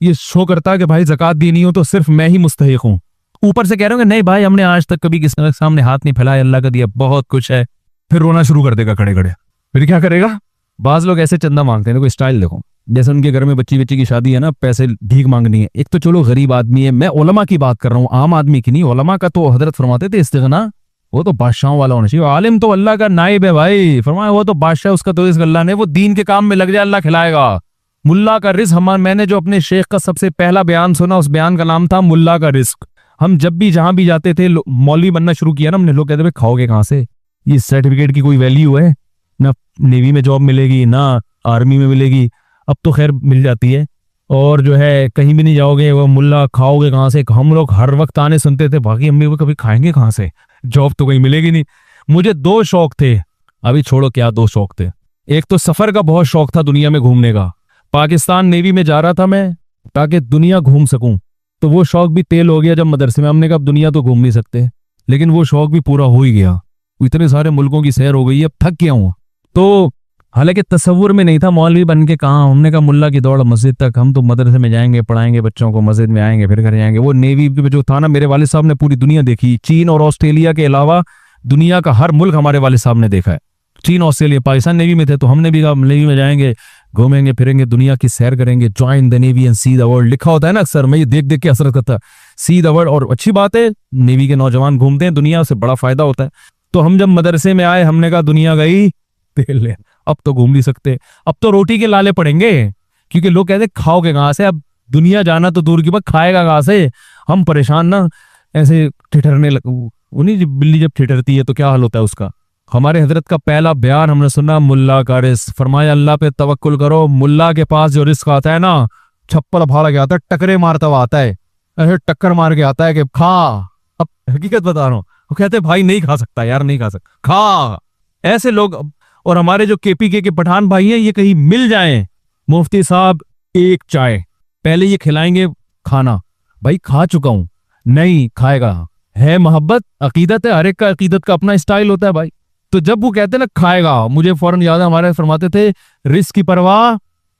ये शो करता है कि भाई ज़कात दी नहीं हो तो सिर्फ मैं ही मुस्तहिक हूं। ऊपर से कह रहे हो नहीं भाई हमने आज तक कभी किसी के सामने हाथ नहीं फैलाया, अल्लाह का दिया बहुत कुछ है। फिर रोना शुरू कर देगा खड़े खड़े, फिर क्या करेगा। बाज लोग ऐसे चंदा मांगते हैं, कोई स्टाइल देखो, जैसे उनके घर में बच्ची की शादी है ना, पैसे भीख मांगनी है। एक तो चलो गरीब आदमी है, मैं उलमा की बात कर रहा हूँ, आम आदमी की नहीं। उलमा का तो हजरत फरमाते थे इस्तिगना वो तो बादशाहों वाला होना चाहिए। आलिम तो अल्लाह का नाइब है भाई, फरमाया वो तो बादशाह, उसका तो इस अल्लाह ने, वो दीन के काम में लग जाए अल्लाह खिलाएगा। मुल्ला का रिस्क, मैंने जो अपने शेख का सबसे पहला बयान सुना, उस बयान का नाम था मुल्ला का रिस्क। हम जब भी जहां भी जाते थे, मौलवी बनना शुरू किया ना हमने, लोग कहते थे खाओगे कहां से, ये सर्टिफिकेट की कोई वैल्यू है ना, नेवी में जॉब मिलेगी ना आर्मी में मिलेगी, अब तो खैर मिल जाती है, और जो है कहीं भी नहीं जाओगे, वो मुल्ला खाओगे कहां से। हम लोग हर वक्त आने सुनते थे, बाकी अम्मी वो कभी खाएंगे कहां से, जॉब तो कहीं मिलेगी नहीं। मुझे 2 शौक थे, अभी छोड़ो क्या 2 शौक थे। एक तो सफर का बहुत शौक था, दुनिया में घूमने का। पाकिस्तान नेवी में जा रहा था मैं ताकि दुनिया घूम सकूं, तो वो शौक भी तेल हो गया जब मदरसे में। हमने कहा अब दुनिया तो घूम नहीं सकते, लेकिन वो शौक भी पूरा हो ही गया। इतने सारे मुल्कों की सैर हो गई, अब थक गया हूं। तो हालांकि तसव्वुर में नहीं था मौलवी बन के कहाँ। हमने कहा मुल्ला की दौड़ मस्जिद तक, हम तो मदरसे में जाएंगे, पढ़ाएंगे बच्चों को, मस्जिद में आएंगे, फिर घर जाएंगे। वो नेवी में जो था ना, मेरे वालिद साहब ने पूरी दुनिया देखी। चीन और ऑस्ट्रेलिया के अलावा दुनिया का हर मुल्क हमारे वालिद साहब ने देखा है। चीन, ऑस्ट्रेलिया, पाकिस्तान नेवी में थे, तो हमने भी कहा नेवी में जाएंगे, घूमेंगे फिरेंगे, दुनिया की सैर करेंगे। Join the navy and see the world लिखा होता है ना अक्सर, मैं ये देख देख के असर करता, सी द वर्ल्ड। और अच्छी बात है, नेवी के नौजवान घूमते हैं दुनिया से, बड़ा फायदा होता है। तो हम जब मदरसे में आए, हमने कहा दुनिया गई तेल ले, अब तो घूम नहीं सकते, अब तो रोटी के लाले पड़ेंगे। क्योंकि लोग कहते खाओगे कहाँ से, अब दुनिया जाना तो दूर की बात, खाएगा कहाँ से। हम परेशान ना, ऐसे ठिठरने लग, उन्हीं बिल्ली जब ठिठरती है तो क्या हाल होता है उसका। हमारे हजरत का पहला बयान हमने सुना, मुल्ला का रिस्क। फरमाया अल्लाह पे तवक्कुल करो, मुल्ला के पास जो रिस्क आता है ना, छप्पल फाड़ के आता है, टकरे मारता हुआ आता है, ऐसे टक्कर मार के आता है कि खा। अब हकीकत बता रहा हूँ, वो कहते भाई नहीं खा सकता यार, नहीं खा सकता, खा। ऐसे लोग। और हमारे जो केपीके के पठान भाई हैं, ये कहीं मिल जाएं, मुफ्ती साहब एक चाय, पहले ये खिलाएंगे खाना। भाई खा चुका हूं, नहीं खाएगा। है मोहब्बत, अकीदत है, हर एक का अकीदत का अपना स्टाइल होता है भाई। तो जब वो कहते ना खाएगा, मुझे फौरन याद है हमारे फरमाते थे रिस्क की परवाह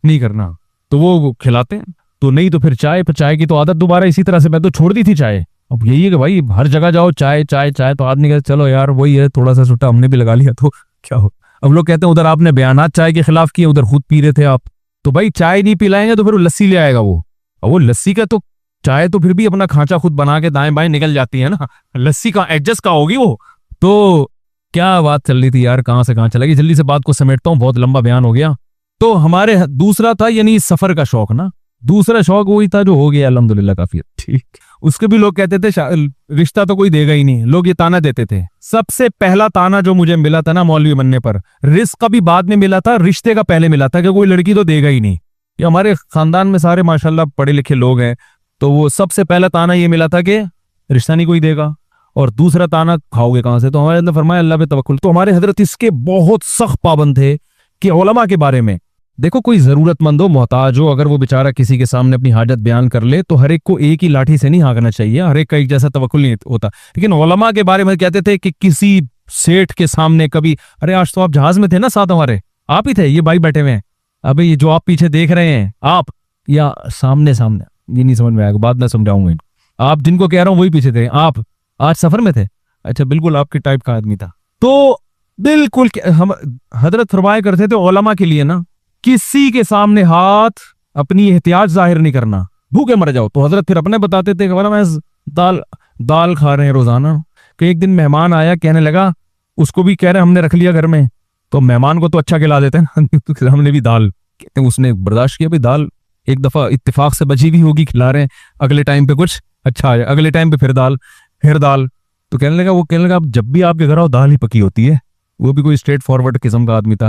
नहीं करना, तो वो खिलाते हैं। तो नहीं तो फिर चाय, पर चाय की तो आदत दोबारा इसी तरह से मैं तो छोड़ दी थी चाय। अब यही है कि भाई हर जगह जाओ चाय चाय चाय, तो आदमी कहते चलो यार वही है, थोड़ा सा सुट्टा हमने भी लगा लिया तो क्या हो। अब लोग कहते हैं उधर आपने बयानात चाय के खिलाफ किए, उधर खुद पी रहे थे आप। तो भाई चाय नहीं पिलाएंगे तो फिर वो लस्सी ले आएगा वो, और वो लस्सी का तो, चाय तो फिर भी अपना खांचा खुद बना के दाएं बाएं निकल जाती है ना, लस्सी का एडजस्ट का होगी वो। तो क्या बात चल रही थी यार, कहां से कहां चला गई। जल्दी से बात को समेटता हूँ, बहुत लंबा बयान हो गया। तो हमारे दूसरा था यानी सफर का शौक ना, दूसरा शौक वही था जो हो गया अल्हम्दुलिल्लाह काफी ठीक। उसके भी लोग कहते थे रिश्ता तो कोई देगा ही नहीं, लोग ये ताना देते थे। सबसे पहला ताना जो मुझे मिला था ना मौलवी बनने पर, रिस्क का भी बाद में मिला था, रिश्ते का पहले मिला था कि कोई लड़की तो देगा ही नहीं। ये हमारे खानदान में सारे माशाल्लाह पढ़े लिखे लोग हैं, तो वो सबसे पहला ताना ये मिला था कि रिश्ता नहीं कोई देगा, और दूसरा ताना खाओगे कहां से। तो हमारे अंदर फरमाया अल्लाह पे तवक्कुल। तो हमारे हजरत इसके बहुत सख्त पाबंद थे कि उलमा के बारे में, देखो कोई जरूरतमंद हो, मोहताज हो, अगर वो बेचारा किसी के सामने अपनी हाजत बयान कर ले तो हर एक को एक ही लाठी से नहीं हाँकना चाहिए, हर एक का एक जैसा तवक्कुल नहीं होता। लेकिन उलमा के बारे में कहते थे कि किसी सेठ के सामने कभी, अरे आज तो आप जहाज में थे ना साथ हमारे, आप ही थे, ये भाई बैठे हुए हैं, अबे ये जो आप पीछे देख रहे हैं आप, या सामने सामने, ये नहीं समझ में आएगा, बाद में समझाऊंगा। आप जिनको कह रहा हूँ वही पीछे थे, आप आज सफर में थे, अच्छा बिल्कुल आपके टाइप का आदमी था। तो बिल्कुल हम हजरत फरमाया करते थे उलमा के लिए ना, किसी के सामने हाथ, अपनी एहतियात जाहिर नहीं करना, भूखे मर जाओ। तो हजरत फिर अपने बताते थे कि मैं दाल खा रहे हैं रोजाना, कि एक दिन मेहमान आया, कहने लगा, उसको भी कह रहे हमने रख लिया घर में, तो मेहमान को तो अच्छा खिला देते हैं ना हमने भी दाल, कहते हैं उसने बर्दाश्त किया, भाई दाल एक दफा इत्तेफाक से बची भी होगी, खिला रहे हैं, अगले टाइम पे कुछ अच्छा आया, अगले टाइम पे फिर दाल। तो कहने लगा अब जब भी आपके घर आओ दाल ही पकी होती है। वो भी कोई स्ट्रेट फॉरवर्ड किस्म का आदमी था।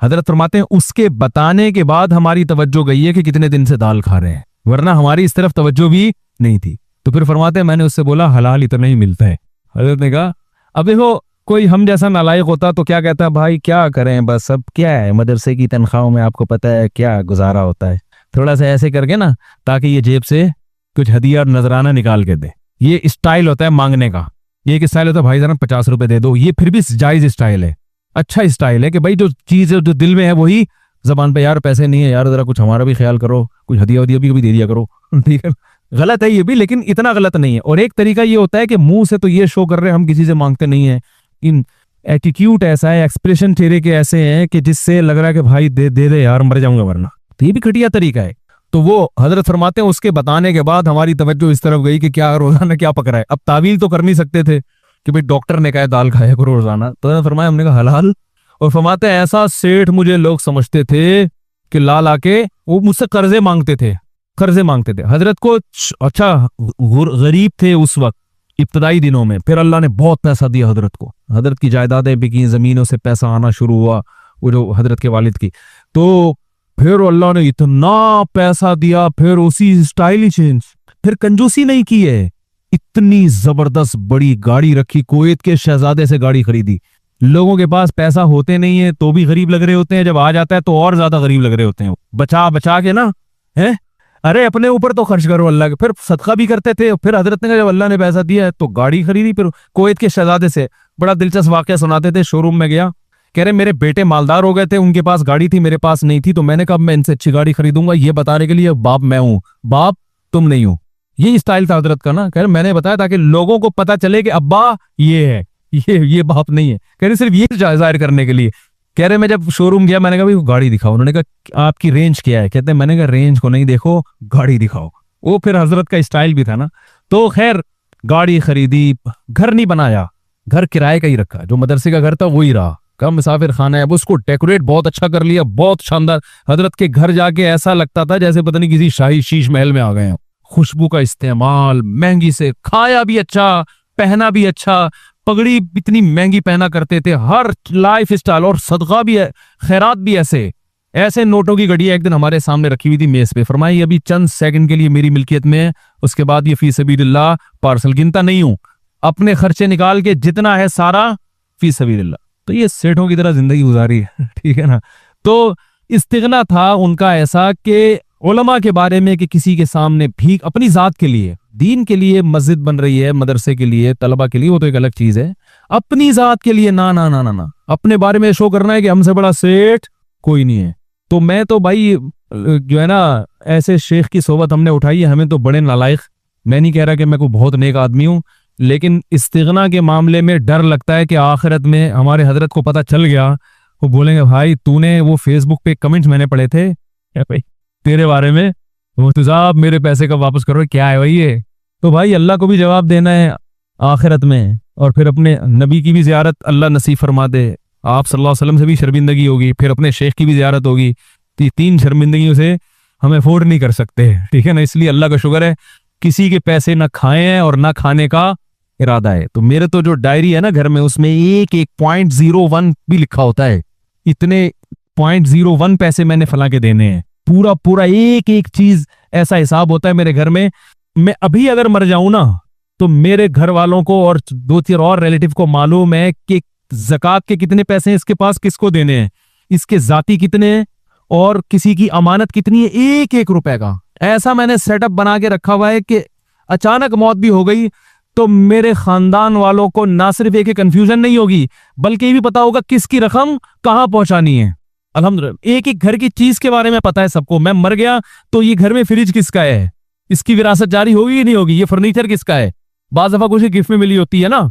हजरत फरमाते हैं उसके बताने के बाद हमारी तवज्जो गई है कि कितने दिन से दाल खा रहे हैं, वरना हमारी इस तरफ तवज्जो भी नहीं थी। तो फिर फरमाते हैं मैंने उससे बोला हलाल इतना ही मिलता है। हजरत ने कहा अब देखो कोई हम जैसा नालायक होता तो क्या कहता, भाई क्या करें, बस अब क्या है, मदरसे की तनख्वाहों में आपको पता है क्या गुजारा होता है, थोड़ा सा ऐसे करके ना, ताकि ये जेब से कुछ हदिया और नजराना निकाल के दे। ये स्टाइल होता है मांगने का, ये एक स्टाइल होता है भाई जरा 50 रुपए दे दो, ये फिर भी जायज स्टाइल है, अच्छा स्टाइल है कि भाई जो चीज जो दिल में है वही जबान पे, यार पैसे नहीं है यार, जरा कुछ हमारा भी ख्याल करो, कुछ हदिया वदिया भी दे दिया करो, ठीक है। गलत है ये भी, लेकिन इतना गलत नहीं है। और एक तरीका ये होता है कि मुंह से तो ये शो कर रहे हैं हम किसी से मांगते नहीं है, इन एटीट्यूड ऐसा है, एक्सप्रेशन चेहरे के ऐसे हैं कि जिससे लग रहा है कि भाई दे दे यार, मर जाऊंगा वरना। तो ये भी घटिया तरीका है। तो वो हजरत फरमाते हैं उसके बताने के बाद हमारी तवज्जो इस तरफ गई कि क्या रोजाना क्या पक रहा है। अब तावील तो कर नहीं सकते थे कि भाई डॉक्टर ने कहा दाल खाया करो रोजाना, तो फरमाया, हमने कहा हलाल। और फरमाते हैं ऐसा सेठ मुझे लोग समझते थे कि लाल आके वो मुझसे कर्जे मांगते थे। हजरत को अच्छा गरीब थे उस वक्त इब्तदाई दिनों में, फिर अल्लाह ने बहुत पैसा दिया हजरत को, हजरत की जायदादें बिकी, जमीनों से पैसा आना शुरू हुआ वो जो हजरत के वालिद की, तो फिर अल्लाह ने इतना पैसा दिया, फिर उसी स्टाइल ही चेंज, फिर कंजूसी नहीं की है, इतनी जबरदस्त बड़ी गाड़ी रखी, कुवैत के शहजादे से गाड़ी खरीदी। लोगों के पास पैसा होते नहीं है तो भी गरीब लग रहे होते हैं, जब आ जाता है तो और ज्यादा गरीब लग रहे होते हैं, बचा बचा के ना, है अरे अपने ऊपर तो खर्च करो अल्लाह के। फिर सदका भी करते थे। फिर हजरत ने जब अल्लाह ने पैसा दिया है तो गाड़ी खरीदी, फिर कुवैत के शहजादे से बड़ा दिलचस्प वाकया सुनाते थे। शोरूम में गया, कह रहे मेरे बेटे मालदार हो गए थे, उनके पास गाड़ी थी, मेरे पास नहीं थी, तो मैंने कहा मैं इनसे अच्छी गाड़ी खरीदूंगा, ये बताने के लिए बाप मैं हूं, बाप तुम नहीं हो। ये स्टाइल था हजरत का ना। कह रहे मैंने बताया ताकि लोगों को पता चले कि अब्बा ये है, ये बाप नहीं है। कह रहे सिर्फ ये जाहिर करने के लिए। कह रहे मैं जब शोरूम गया, मैंने कहा भाई गाड़ी दिखाओ। उन्होंने कहा आपकी रेंज क्या है? कहते हैं मैंने कहा रेंज को नहीं देखो, गाड़ी दिखाओ। वो फिर हजरत का स्टाइल भी था ना। तो खैर गाड़ी खरीदी, घर नहीं बनाया, घर किराए का ही रखा, जो मदरसे का घर था वही रहा, कम मुसाफिर खाना है। अब उसको डेकोरेट बहुत अच्छा कर लिया, बहुत शानदार। हजरत के घर जाके ऐसा लगता था जैसे पता नहीं किसी शाही शीश महल में आ गए हैं। खुशबू का इस्तेमाल, महंगी से खाया भी अच्छा, पहना भी अच्छा, पगड़ी इतनी महंगी पहना करते थे, हर लाइफ स्टाइल, और सदका भी है, खैरात भी ऐसे ऐसे नोटों की घड़ियां एक दिन हमारे सामने रखी हुई थी मेज पे। फरमाई अभी चंद सेकंड के लिए मेरी मिल्कियत में है, उसके बाद ये फी सबीलिल्लाह पार्सल। गिनता नहीं हूं, अपने खर्चे निकाल के जितना है सारा फी सबीलिल्लाह। तो ये सेठों की तरह जिंदगी गुजारी है ठीक है ना। तो इस्तिगना था उनका ऐसा कि उलमा के बारे में कि किसी के सामने भीख, अपनी जात के लिए, दीन के लिए मस्जिद बन रही है, मदरसे के लिए, तलबा के लिए, वो तो एक अलग चीज है। अपनी जात के लिए ना ना ना ना ना, अपने बारे में शो करना है कि हमसे बड़ा सेठ कोई नहीं है। तो मैं तो भाई जो है ना, ऐसे शेख की सोबत हमने उठाई है, हमें तो बड़े नालायक। मैं नहीं कह रहा कि मैं कोई बहुत नेक आदमी हूं, लेकिन इस्तिगना के मामले में डर लगता है कि आखिरत में हमारे हजरत को पता चल गया, वो बोलेंगे भाई तूने वो फेसबुक पे कमेंट्स मैंने पढ़े थे क्या भाई तेरे बारे में, मुफ्ती साहब मेरे पैसे कब वापस करो, क्या है भाई ये। तो भाई अल्लाह को भी जवाब देना है आखिरत में, और फिर अपने नबी की भी जियारत अल्लाह नसीब फरमा दे, आप सल्लल्लाहु अलैहि वसल्लम से भी शर्मिंदगी होगी, फिर अपने शेख की भी जियारत होगी। तो 3 शर्मिंदगियों से हम अफोर्ड नहीं कर सकते, ठीक है ना। इसलिए अल्लाह का शुक्र है किसी के पैसे ना खाए हैं और ना खाने का इरादा है। तो मेरे तो जो डायरी है ना घर में, उसमें एक 0.01 भी लिखा होता है, इतने 0.01 पैसे मैंने फला के देने हैं, पूरा पूरा एक चीज ऐसा हिसाब होता है मेरे घर में। मैं अभी अगर मर जाऊं ना, तो मेरे घर वालों को और 2-3 और रिलेटिव को मालूम है कि ज़कात के कितने पैसे हैं इसके पास, किसको देने हैं, इसके जाती कितने हैं, और किसी की अमानत कितनी है, एक रुपए का। ऐसा मैंने सेटअप बना के रखा हुआ है कि अचानक मौत भी हो गई तो मेरे खानदान वालों को ना सिर्फ एक कंफ्यूजन नहीं होगी, बल्कि ये भी पता होगा किसकी रकम कहां पहुंचानी है। अल्हम्दुलिल्लाह एक घर की चीज के बारे में पता है सबको। मैं मर गया तो ये घर में फ्रिज किसका है, इसकी विरासत जारी होगी कि नहीं होगी, ये फर्नीचर किसका है। बाज दफा कुछ गिफ्ट में मिली होती है ना,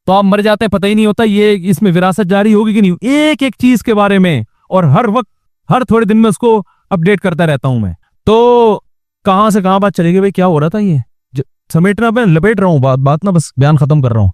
तो आप मर जाते हैं पता ही नहीं होता ये इसमें विरासत जारी होगी कि नहीं। एक चीज के बारे में, और हर वक्त हर थोड़े दिन में उसको अपडेट करता रहता हूं मैं। तो कहां से कहां बात चली गई भाई, क्या हो रहा था ये समेटना, मैं लपेट रहा हूं बात ना, बस बयान खत्म कर रहा हूं।